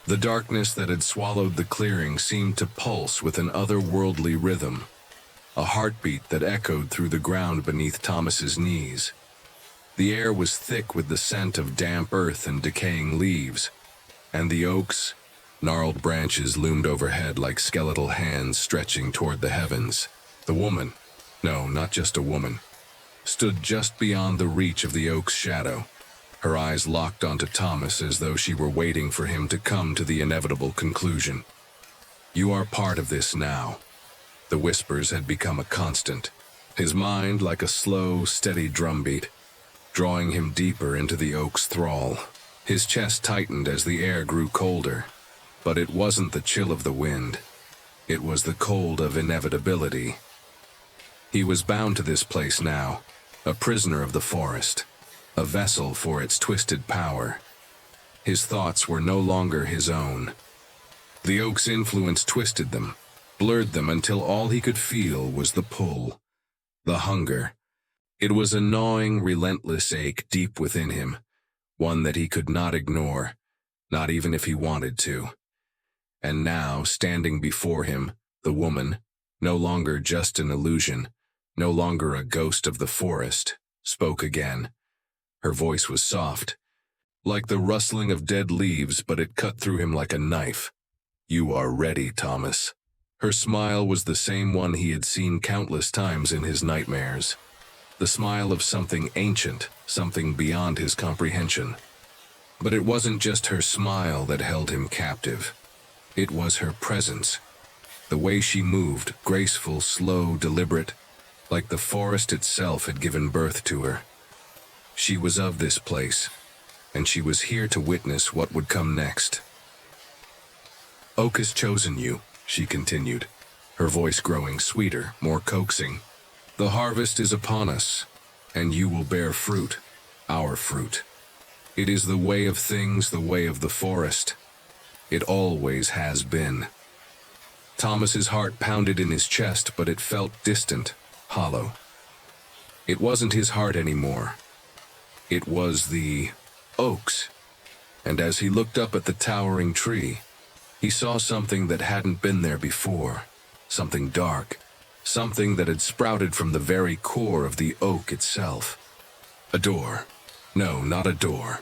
The darkness that had swallowed the clearing seemed to pulse with an otherworldly rhythm, a heartbeat that echoed through the ground beneath Thomas's knees. The air was thick with the scent of damp earth and decaying leaves, and the oak's gnarled branches loomed overhead like skeletal hands stretching toward the heavens. The woman, no, not just a woman, stood just beyond the reach of the oak's shadow, her eyes locked onto Thomas as though she were waiting for him to come to the inevitable conclusion. "You are part of this now." The whispers had become a constant, his mind like a slow, steady drumbeat, drawing him deeper into the oak's thrall. His chest tightened as the air grew colder, but it wasn't the chill of the wind. It was the cold of inevitability. He was bound to this place now, a prisoner of the forest, a vessel for its twisted power. His thoughts were no longer his own. The oak's influence twisted them, blurred them until all he could feel was the pull, the hunger. It was a gnawing, relentless ache deep within him, one that he could not ignore, not even if he wanted to. And now, standing before him, the woman, no longer just an illusion, no longer a ghost of the forest, spoke again. Her voice was soft, like the rustling of dead leaves, but it cut through him like a knife. "You are ready, Thomas." Her smile was the same one he had seen countless times in his nightmares. The smile of something ancient, something beyond his comprehension. But it wasn't just her smile that held him captive. It was her presence. The way she moved, graceful, slow, deliberate, like the forest itself had given birth to her. She was of this place, and she was here to witness what would come next. "Oak has chosen you," she continued, her voice growing sweeter, more coaxing. "The harvest is upon us, and you will bear fruit, our fruit. It is the way of things, the way of the forest. It always has been." Thomas's heart pounded in his chest, but it felt distant, hollow. It wasn't his heart anymore. It was the oak's. And as he looked up at the towering tree, he saw something that hadn't been there before, something dark, something that had sprouted from the very core of the oak itself. A door. No, not a door.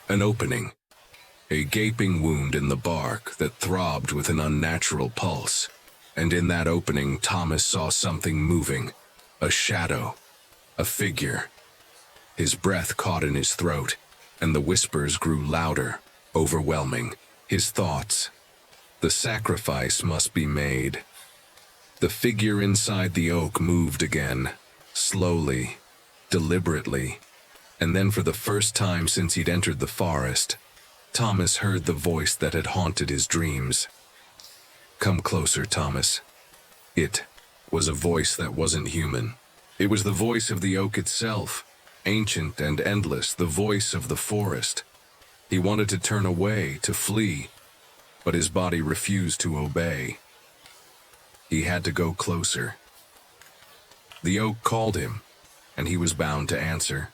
An opening. a gaping wound in the bark that throbbed with an unnatural pulse. And in that opening, Thomas saw something moving, a shadow, a figure. His breath caught in his throat, and the whispers grew louder, overwhelming. His thoughts. The sacrifice must be made. The figure inside the oak moved again, slowly, deliberately, and then for the first time since he'd entered the forest, Thomas heard the voice that had haunted his dreams. "Come closer, Thomas." It was a voice that wasn't human. It was the voice of the oak itself, ancient and endless, the voice of the forest. He wanted to turn away, to flee, but his body refused to obey. He had to go closer. The oak called him, and he was bound to answer.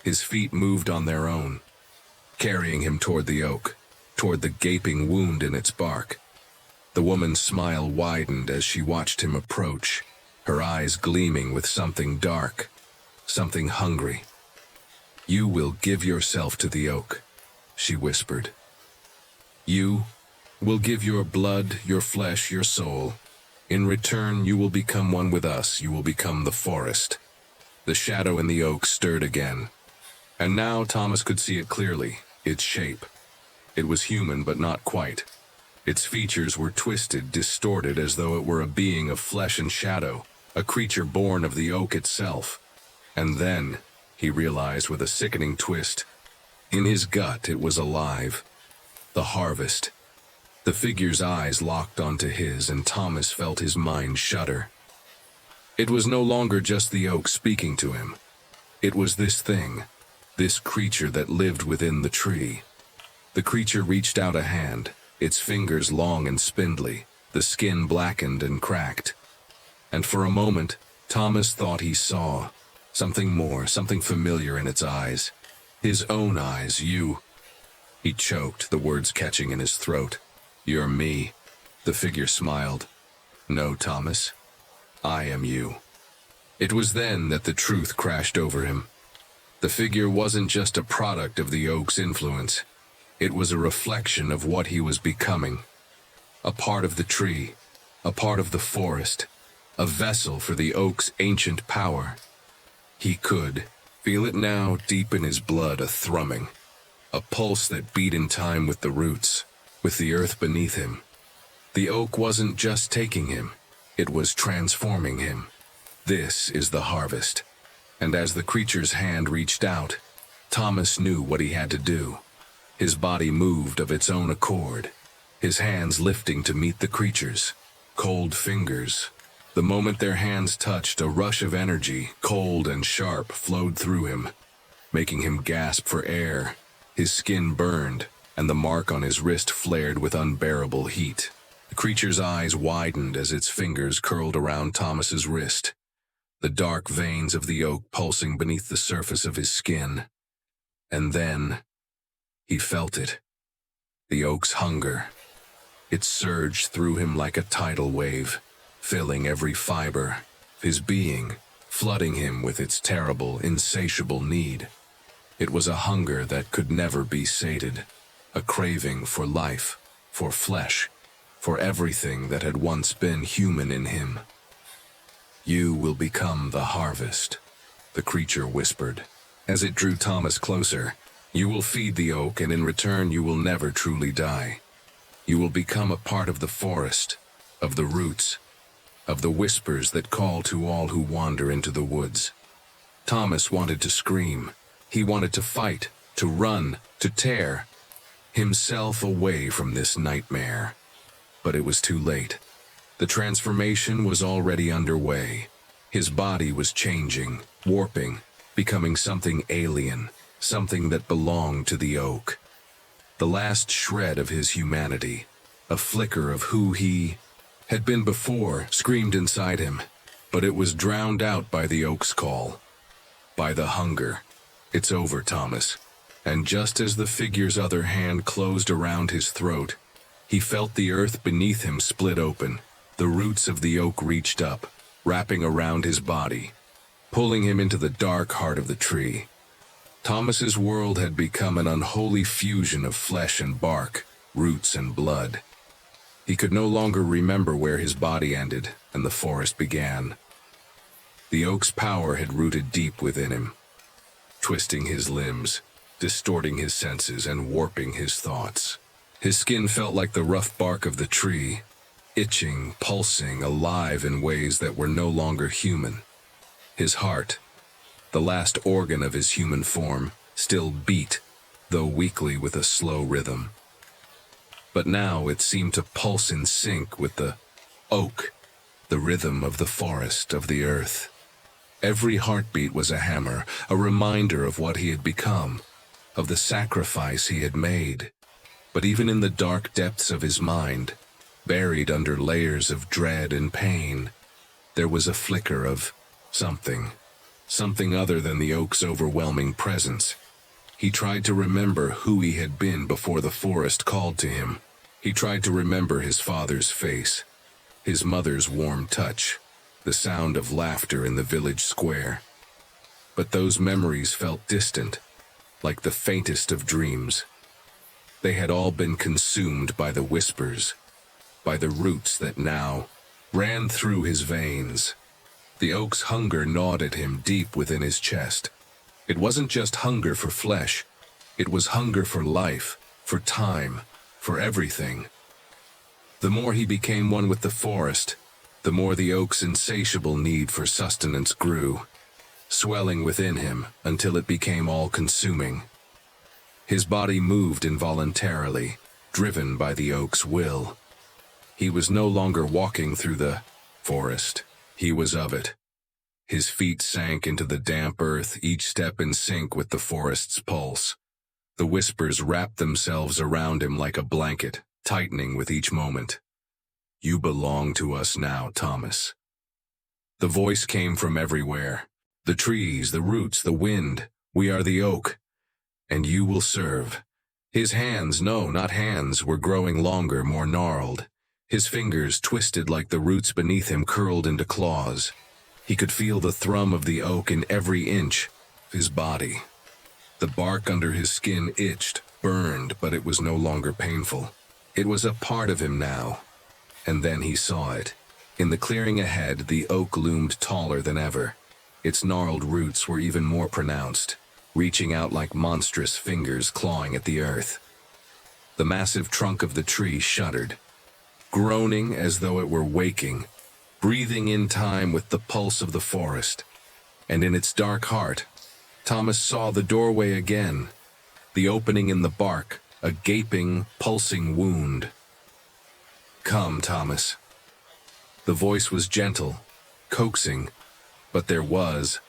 His feet moved on their own, carrying him toward the oak, toward the gaping wound in its bark. The woman's smile widened as she watched him approach, her eyes gleaming with something dark, something hungry. "You will give yourself to the oak," she whispered. "You will give your blood, your flesh, your soul. In return, you will become one with us. You will become the forest." The shadow in the oak stirred again, and now Thomas could see it clearly, its shape. It was human, but not quite. Its features were twisted, distorted, as though it were a being of flesh and shadow, a creature born of the oak itself. And then, he realized with a sickening twist, in his gut it was alive. The harvest. The figure's eyes locked onto his, and Thomas felt his mind shudder. It was no longer just the oak speaking to him. It was this thing, this creature that lived within the tree. The creature reached out a hand, its fingers long and spindly, the skin blackened and cracked. And for a moment, Thomas thought he saw something more, something familiar in its eyes. His own eyes. "You." He choked, the words catching in his throat. "You're me." The figure smiled. "No, Thomas. I am you." It was then that the truth crashed over him. The figure wasn't just a product of the oak's influence. It was a reflection of what he was becoming. A part of the tree, a part of the forest, a vessel for the oak's ancient power. He could feel it now, deep in his blood, a thrumming, a pulse that beat in time with the roots, with the earth beneath him. The oak wasn't just taking him, it was transforming him. This is the harvest. And as the creature's hand reached out, Thomas knew what he had to do. His body moved of its own accord, his hands lifting to meet the creature's. Cold fingers. The moment their hands touched, a rush of energy, cold and sharp, flowed through him, making him gasp for air. His skin burned, and the mark on his wrist flared with unbearable heat. The creature's eyes widened as its fingers curled around Thomas's wrist, the dark veins of the oak pulsing beneath the surface of his skin. And then, he felt it. The oak's hunger. It surged through him like a tidal wave, filling every fiber of his being, flooding him with its terrible, insatiable need. It was a hunger that could never be sated, a craving for life, for flesh, for everything that had once been human in him. "You will become the harvest," the creature whispered, as it drew Thomas closer. "You will feed the oak, and in return you will never truly die. You will become a part of the forest, of the roots, of the whispers that call to all who wander into the woods." Thomas wanted to scream. He wanted to fight, to run, to tear himself away from this nightmare. But it was too late. The transformation was already underway. His body was changing, warping, becoming something alien, something that belonged to the oak. The last shred of his humanity, a flicker of who he had been before, screamed inside him, but it was drowned out by the oak's call, by the hunger. "It's over, Thomas." And just as the figure's other hand closed around his throat, he felt the earth beneath him split open. The roots of the oak reached up, wrapping around his body, pulling him into the dark heart of the tree. Thomas's world had become an unholy fusion of flesh and bark, roots and blood. He could no longer remember where his body ended and the forest began. The oak's power had rooted deep within him, twisting his limbs, distorting his senses, and warping his thoughts. His skin felt like the rough bark of the tree, itching, pulsing, alive in ways that were no longer human. His heart, the last organ of his human form, still beat, though weakly with a slow rhythm. But now it seemed to pulse in sync with the oak, the rhythm of the forest, of the earth. Every heartbeat was a hammer, a reminder of what he had become, of the sacrifice he had made. But even in the dark depths of his mind, buried under layers of dread and pain, there was a flicker of something other than the oak's overwhelming presence. He tried to remember who he had been before the forest called to him. He tried to remember his father's face, his mother's warm touch, the sound of laughter in the village square. But those memories felt distant, like the faintest of dreams. They had all been consumed by the whispers, by the roots that now ran through his veins. The oak's hunger gnawed at him deep within his chest. It wasn't just hunger for flesh, it was hunger for life, for time, for everything. The more he became one with the forest, the more the oak's insatiable need for sustenance grew, swelling within him until it became all-consuming. His body moved involuntarily, driven by the oak's will. He was no longer walking through the forest. He was of it. His feet sank into the damp earth, each step in sync with the forest's pulse. The whispers wrapped themselves around him like a blanket, tightening with each moment. "You belong to us now, Thomas." The voice came from everywhere. "The trees, the roots, the wind. We are the oak. And you will serve." His hands, no, not hands, were growing longer, more gnarled. His fingers, twisted like the roots beneath him, curled into claws. He could feel the thrum of the oak in every inch of his body. The bark under his skin itched, burned, but it was no longer painful. It was a part of him now. And then he saw it. In the clearing ahead, the oak loomed taller than ever. Its gnarled roots were even more pronounced, reaching out like monstrous fingers clawing at the earth. The massive trunk of the tree shuddered, groaning as though it were waking, breathing in time with the pulse of the forest. And in its dark heart, Thomas saw the doorway again, the opening in the bark, a gaping, pulsing wound. "Come, Thomas." The voice was gentle, coaxing, but there was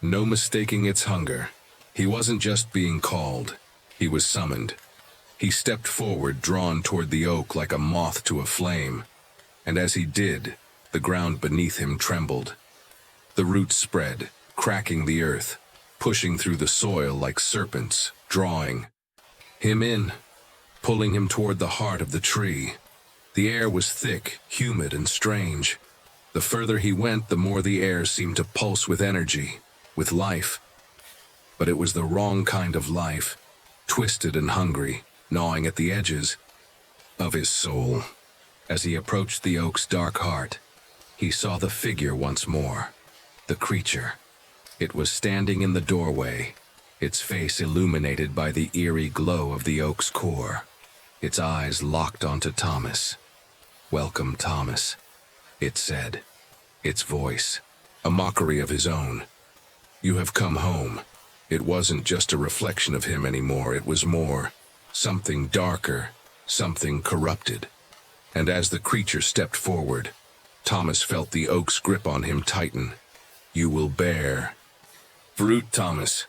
no mistaking its hunger. He wasn't just being called, he was summoned. He stepped forward, drawn toward the oak like a moth to a flame, and as he did, the ground beneath him trembled. The roots spread, cracking the earth, pushing through the soil like serpents, drawing him in, pulling him toward the heart of the tree. The air was thick, humid, and strange. The further he went, the more the air seemed to pulse with energy, with life. But it was the wrong kind of life, twisted and hungry, gnawing at the edges of his soul. As he approached the oak's dark heart, he saw the figure once more, the creature. It was standing in the doorway, its face illuminated by the eerie glow of the oak's core, its eyes locked onto Thomas. "Welcome, Thomas," it said, its voice, a mockery of his own. "You have come home." It wasn't just a reflection of him anymore, it was more, something darker, something corrupted. And as the creature stepped forward, Thomas felt the oak's grip on him tighten. "You will bear fruit, Thomas."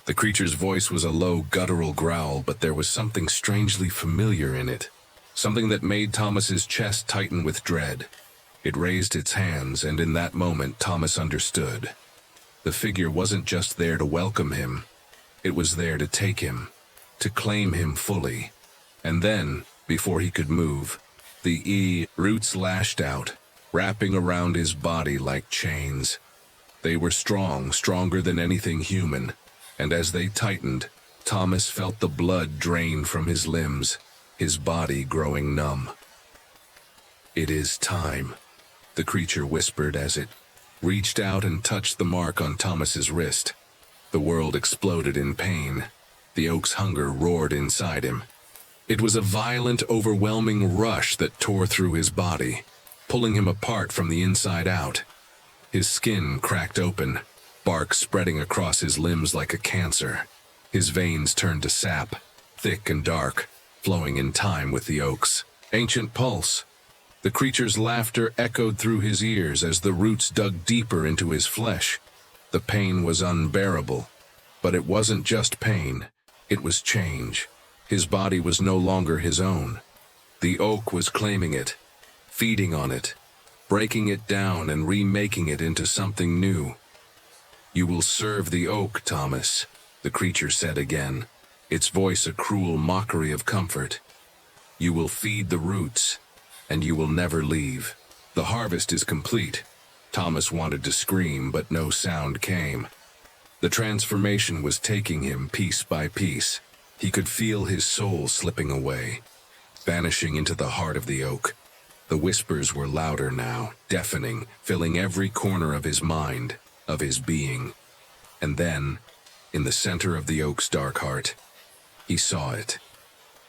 The creature's voice was a low, guttural growl, but there was something strangely familiar in it, something that made Thomas's chest tighten with dread. It raised its hands, and in that moment Thomas understood. The figure wasn't just there to welcome him, it was there to take him, to claim him fully. And then, before he could move, the roots lashed out, wrapping around his body like chains. They were strong, stronger than anything human, and as they tightened, Thomas felt the blood drain from his limbs, his body growing numb. "It is time," the creature whispered as it reached out and touched the mark on Thomas's wrist. The world exploded in pain. The oak's hunger roared inside him. It was a violent, overwhelming rush that tore through his body, pulling him apart from the inside out. His skin cracked open, bark spreading across his limbs like a cancer. His veins turned to sap, thick and dark, flowing in time with the oak's ancient pulse. The creature's laughter echoed through his ears as the roots dug deeper into his flesh. The pain was unbearable, but it wasn't just pain, it was change. His body was no longer his own. The oak was claiming it, feeding on it, breaking it down and remaking it into something new. "You will serve the oak, Thomas," the creature said again, its voice a cruel mockery of comfort. "You will feed the roots, and you will never leave. The harvest is complete." Thomas wanted to scream, but no sound came. The transformation was taking him piece by piece. He could feel his soul slipping away, vanishing into the heart of the oak. The whispers were louder now, deafening, filling every corner of his mind, of his being. And then, in the center of the oak's dark heart, he saw it.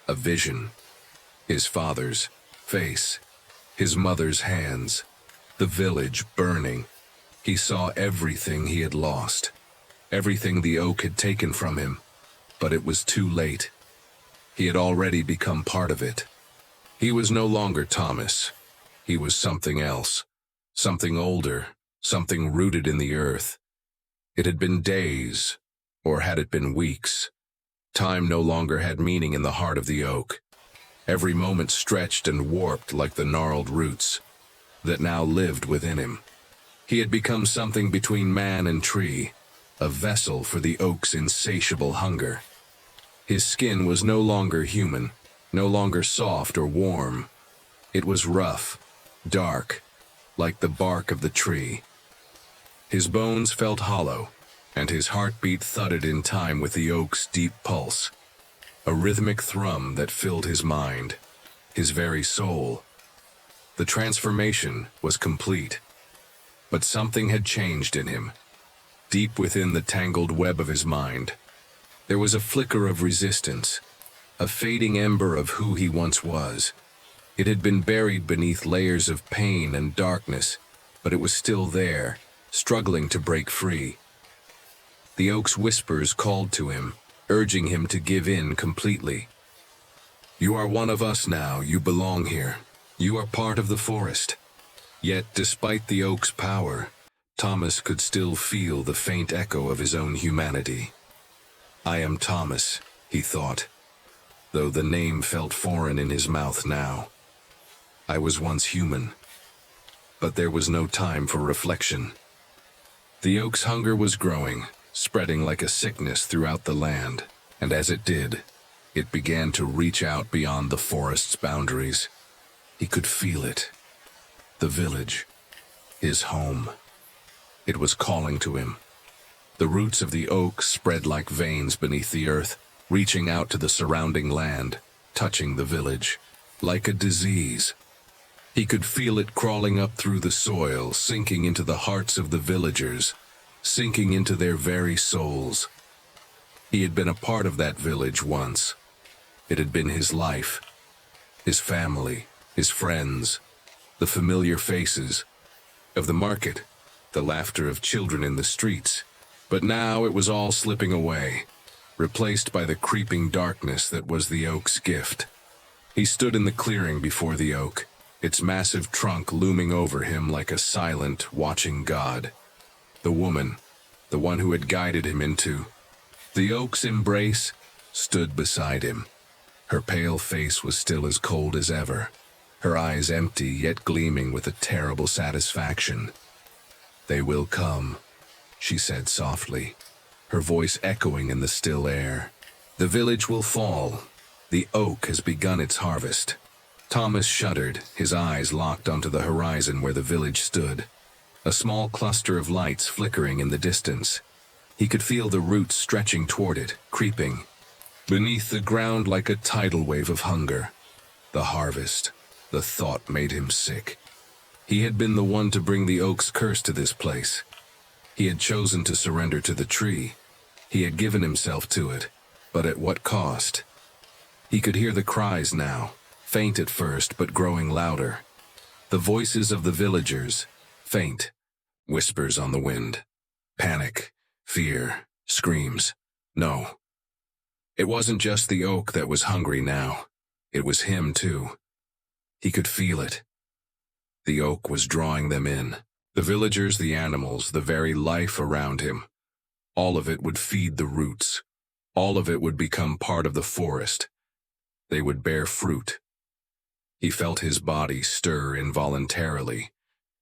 A vision. His father's face, his mother's hands, the village burning. He saw everything he had lost, everything the oak had taken from him, but it was too late. He had already become part of it. He was no longer Thomas. He was something else, something older, something rooted in the earth. It had been days, or had it been weeks? Time no longer had meaning in the heart of the oak. Every moment stretched and warped like the gnarled roots that now lived within him. He had become something between man and tree, a vessel for the oak's insatiable hunger. His skin was no longer human, no longer soft or warm. It was rough, dark, like the bark of the tree. His bones felt hollow, and his heartbeat thudded in time with the oak's deep pulse, a rhythmic thrum that filled his mind, his very soul. The transformation was complete, but something had changed in him. Deep within the tangled web of his mind, there was a flicker of resistance, a fading ember of who he once was. It had been buried beneath layers of pain and darkness, but it was still there, struggling to break free. The oak's whispers called to him, urging him to give in completely. "You are one of us now, you belong here. You are part of the forest." Yet, despite the oak's power, Thomas could still feel the faint echo of his own humanity. "I am Thomas," he thought, though the name felt foreign in his mouth now. "I was once human." But there was no time for reflection. The oak's hunger was growing, spreading like a sickness throughout the land, and as it did, it began to reach out beyond the forest's boundaries. He could feel it. The village, his home. It was calling to him. The roots of the oak spread like veins beneath the earth, reaching out to the surrounding land, touching the village, like a disease. He could feel it crawling up through the soil, sinking into the hearts of the villagers, sinking into their very souls. He had been a part of that village once. It had been his life, his family, his friends, the familiar faces of the market, the laughter of children in the streets. But now it was all slipping away, replaced by the creeping darkness that was the oak's gift. He stood in the clearing before the oak, its massive trunk looming over him like a silent, watching god. The woman, the one who had guided him into the oak's embrace, stood beside him. Her pale face was still as cold as ever, her eyes empty yet gleaming with a terrible satisfaction. "They will come," she said softly, her voice echoing in the still air. "The village will fall. The oak has begun its harvest." Thomas shuddered, his eyes locked onto the horizon where the village stood, a small cluster of lights flickering in the distance. He could feel the roots stretching toward it, creeping beneath the ground like a tidal wave of hunger. The harvest. The thought made him sick. He had been the one to bring the oak's curse to this place. He had chosen to surrender to the tree. He had given himself to it. But at what cost? He could hear the cries now, faint at first but growing louder. The voices of the villagers, faint, whispers on the wind. Panic, fear, screams. No. It wasn't just the oak that was hungry now. It was him too. He could feel it. The oak was drawing them in. The villagers, the animals, the very life around him. All of it would feed the roots. All of it would become part of the forest. They would bear fruit. He felt his body stir involuntarily,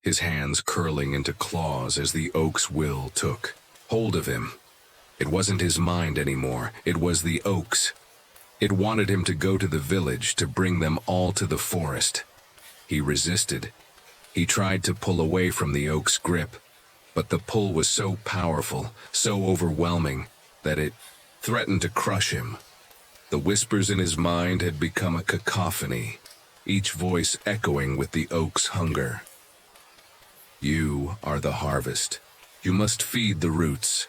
his hands curling into claws as the oak's will took hold of him. It wasn't his mind anymore, it was the oak's. It wanted him to go to the village, to bring them all to the forest. He resisted. He tried to pull away from the oak's grip, but the pull was so powerful, so overwhelming, that it threatened to crush him. The whispers in his mind had become a cacophony, each voice echoing with the oak's hunger. You are the harvest. You must feed the roots.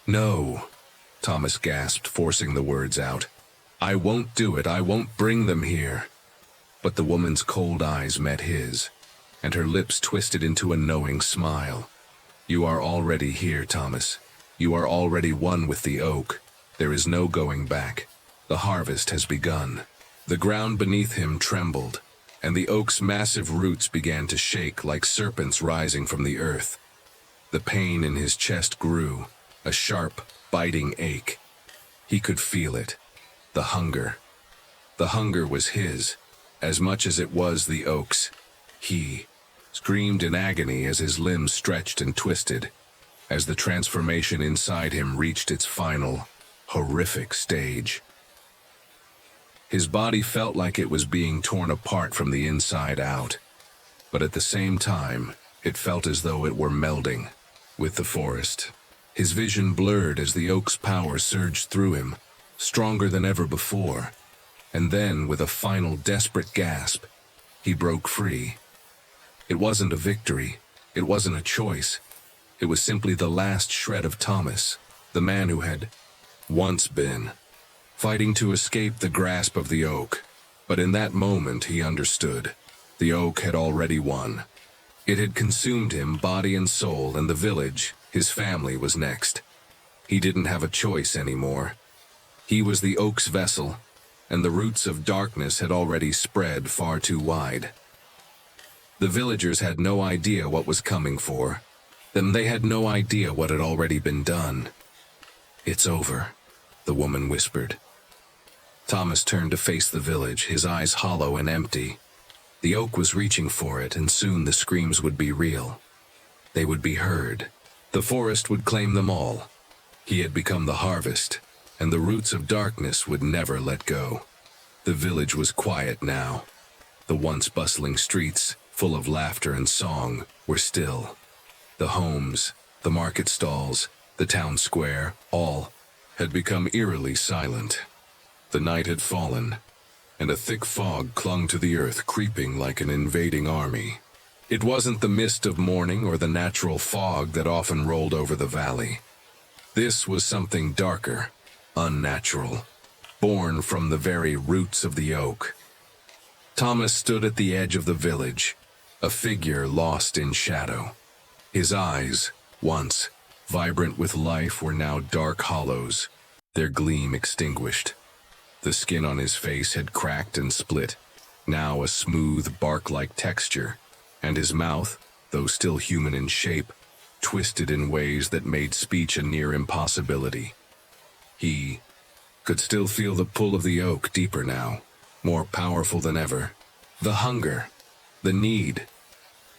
No, Thomas gasped, forcing the words out. I won't do it. I won't bring them here. But the woman's cold eyes met his, and her lips twisted into a knowing smile. You are already here, Thomas. You are already one with the oak. There is no going back. The harvest has begun. The ground beneath him trembled, and the oak's massive roots began to shake like serpents rising from the earth. The pain in his chest grew, a sharp, biting ache. He could feel it. The hunger. The hunger was his, as much as it was the oak's. He screamed in agony as his limbs stretched and twisted, as the transformation inside him reached its final, horrific stage. His body felt like it was being torn apart from the inside out, but at the same time, it felt as though it were melding with the forest. His vision blurred as the oak's power surged through him, stronger than ever before, and then, with a final desperate gasp, he broke free. It wasn't a victory, it wasn't a choice, it was simply the last shred of Thomas, the man who had once been, fighting to escape the grasp of the oak. But in that moment he understood. The oak had already won. It had consumed him, body and soul, and the village, his family, was next. He didn't have a choice anymore. He was the oak's vessel, and the roots of darkness had already spread far too wide. The villagers had no idea what was coming for them. They had no idea what had already been done. It's over, the woman whispered. Thomas turned to face the village, his eyes hollow and empty. The oak was reaching for it, and soon the screams would be real. They would be heard. The forest would claim them all. He had become the harvest, and the roots of darkness would never let go. The village was quiet now. The once bustling streets, full of laughter and song, were still. The homes, the market stalls, the town square, all had become eerily silent. The night had fallen, and a thick fog clung to the earth, creeping like an invading army. It wasn't the mist of morning or the natural fog that often rolled over the valley. This was something darker, unnatural, born from the very roots of the oak. Thomas stood at the edge of the village, a figure lost in shadow. His eyes, once vibrant with life, were now dark hollows, their gleam extinguished. The skin on his face had cracked and split, now a smooth bark-like texture, and his mouth, though still human in shape, twisted in ways that made speech a near impossibility. He could still feel the pull of the oak deeper now, more powerful than ever. The hunger, the need.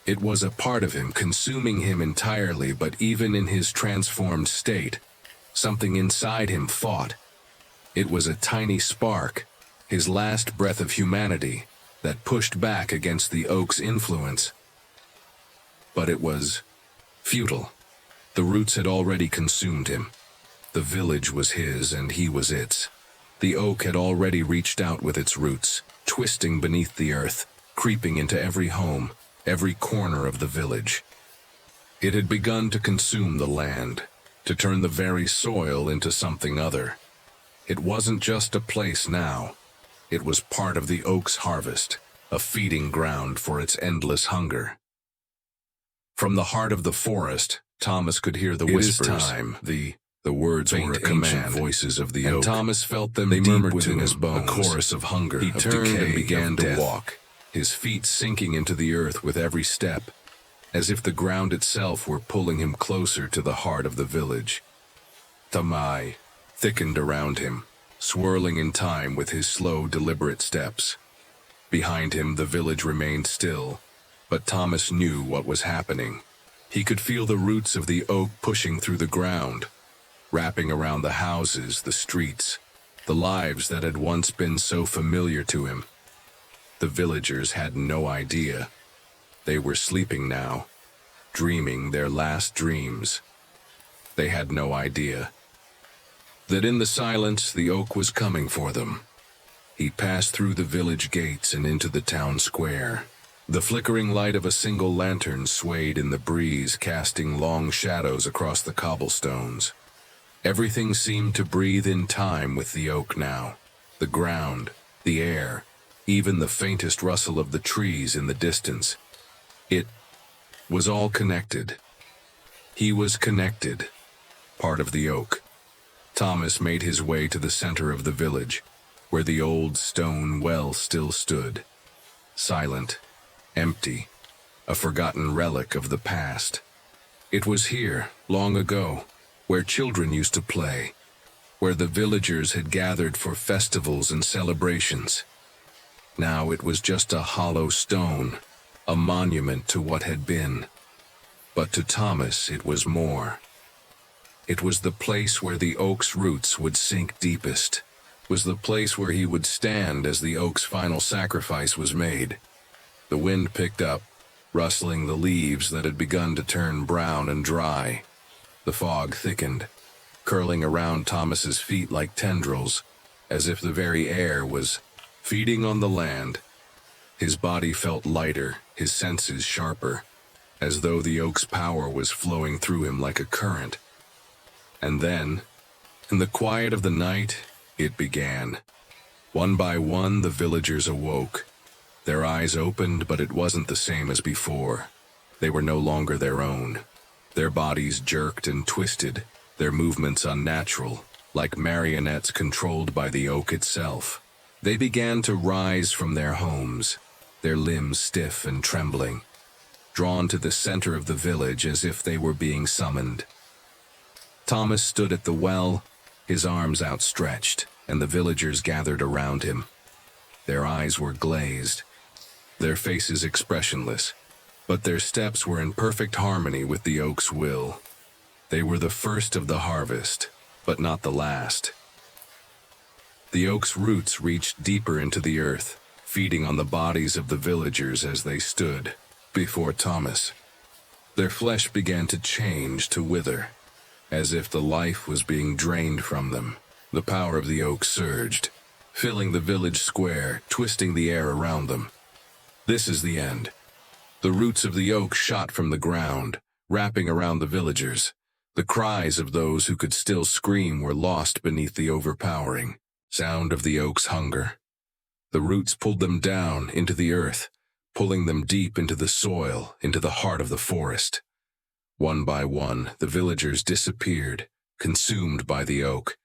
It was a part of him, consuming him entirely, but even in his transformed state, something inside him fought. It was a tiny spark, his last breath of humanity, that pushed back against the oak's influence. But it was futile. The roots had already consumed him. The village was his and he was its. The oak had already reached out with its roots, twisting beneath the earth, creeping into every home, every corner of the village. It had begun to consume the land, to turn the very soil into something other. It wasn't just a place now. It was part of the oak's harvest, a feeding ground for its endless hunger. From the heart of the forest, Thomas could hear the whispers. It is time. The words were a command, voices of the oak, and Thomas felt them deep within his bones, a chorus of hunger, he turned and began to walk, his feet sinking into the earth with every step, as if the ground itself were pulling him closer to the heart of the village. Tamai thickened around him, swirling in time with his slow, deliberate steps. Behind him, the village remained still, but Thomas knew what was happening. He could feel the roots of the oak pushing through the ground, wrapping around the houses, the streets, the lives that had once been so familiar to him. The villagers had no idea. They were sleeping now, dreaming their last dreams. They had no idea that in the silence the oak was coming for them. He passed through the village gates and into the town square. The flickering light of a single lantern swayed in the breeze, casting long shadows across the cobblestones. Everything seemed to breathe in time with the oak now. The ground, the air, even the faintest rustle of the trees in the distance. It was all connected. He was connected, part of the oak. Thomas made his way to the center of the village, where the old stone well still stood. Silent, empty, a forgotten relic of the past. It was here, long ago, where children used to play, where the villagers had gathered for festivals and celebrations. Now it was just a hollow stone, a monument to what had been. But to Thomas it was more. It was the place where the oak's roots would sink deepest. It was the place where he would stand as the oak's final sacrifice was made. The wind picked up, rustling the leaves that had begun to turn brown and dry. The fog thickened, curling around Thomas's feet like tendrils, as if the very air was feeding on the land. His body felt lighter, his senses sharper, as though the oak's power was flowing through him like a current. And then, in the quiet of the night, it began. One by one, the villagers awoke. Their eyes opened, but it wasn't the same as before. They were no longer their own. Their bodies jerked and twisted, their movements unnatural, like marionettes controlled by the oak itself. They began to rise from their homes, their limbs stiff and trembling, drawn to the center of the village as if they were being summoned. Thomas stood at the well, his arms outstretched, and the villagers gathered around him. Their eyes were glazed, their faces expressionless, but their steps were in perfect harmony with the oak's will. They were the first of the harvest, but not the last. The oak's roots reached deeper into the earth, feeding on the bodies of the villagers as they stood before Thomas. Their flesh began to change, to wither, as if the life was being drained from them. The power of the oak surged, filling the village square, twisting the air around them. This is the end. The roots of the oak shot from the ground, wrapping around the villagers. The cries of those who could still scream were lost beneath the overpowering sound of the oak's hunger. The roots pulled them down into the earth, pulling them deep into the soil, into the heart of the forest. One by one, the villagers disappeared, consumed by the oak,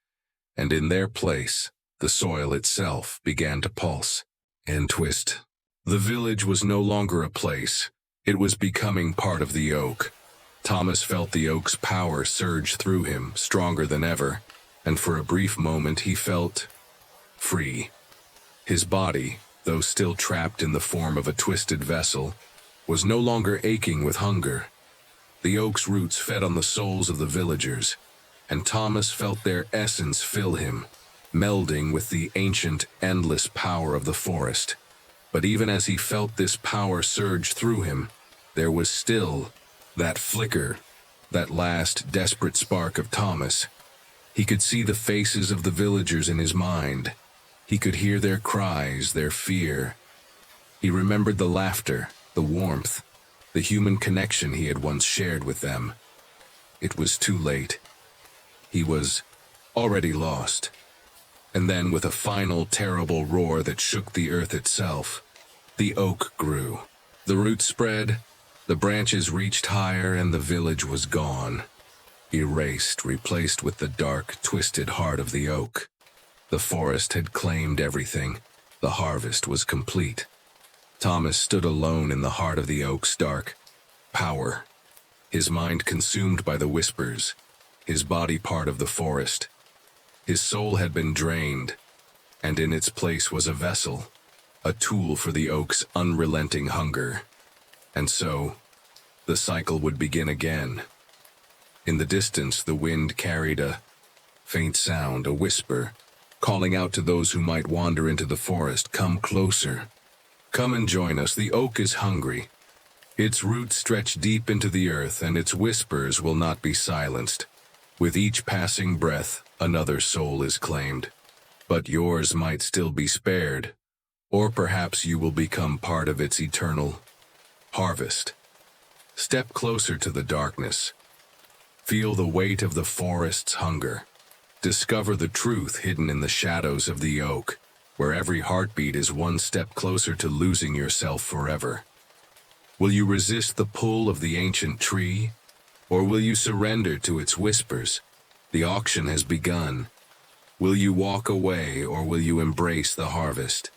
and in their place, the soil itself began to pulse and twist. The village was no longer a place. It was becoming part of the oak. Thomas felt the oak's power surge through him, stronger than ever, and for a brief moment he felt free. His body, though still trapped in the form of a twisted vessel, was no longer aching with hunger. The oak's roots fed on the souls of the villagers, and Thomas felt their essence fill him, melding with the ancient, endless power of the forest. But even as he felt this power surge through him, there was still that flicker, That last desperate spark of Thomas. He could see the faces of the villagers in his mind. He could hear their cries, their fear. He remembered the laughter, the warmth, the human connection he had once shared with them. It was too late. He was already lost. And then, with a final terrible roar that shook the earth itself, the oak grew. The roots spread, the branches reached higher, and the village was gone. Erased, replaced with the dark, twisted heart of the oak. The forest had claimed everything. The harvest was complete. Thomas stood alone in the heart of the oak's dark power, his mind consumed by the whispers, his body part of the forest. His soul had been drained, and in its place was a vessel, a tool for the oak's unrelenting hunger. And so, the cycle would begin again. In the distance, the wind carried a faint sound, a whisper, calling out to those who might wander into the forest, "Come closer. Come and join us. The oak is hungry. Its roots stretch deep into the earth, and its whispers will not be silenced. With each passing breath, another soul is claimed. But yours might still be spared, or perhaps you will become part of its eternal harvest." Step closer to the darkness. Feel the weight of the forest's hunger. Discover the truth hidden in the shadows of the oak, where every heartbeat is one step closer to losing yourself forever. Will you resist the pull of the ancient tree, or will you surrender to its whispers? The auction has begun. Will you walk away, or will you embrace the harvest?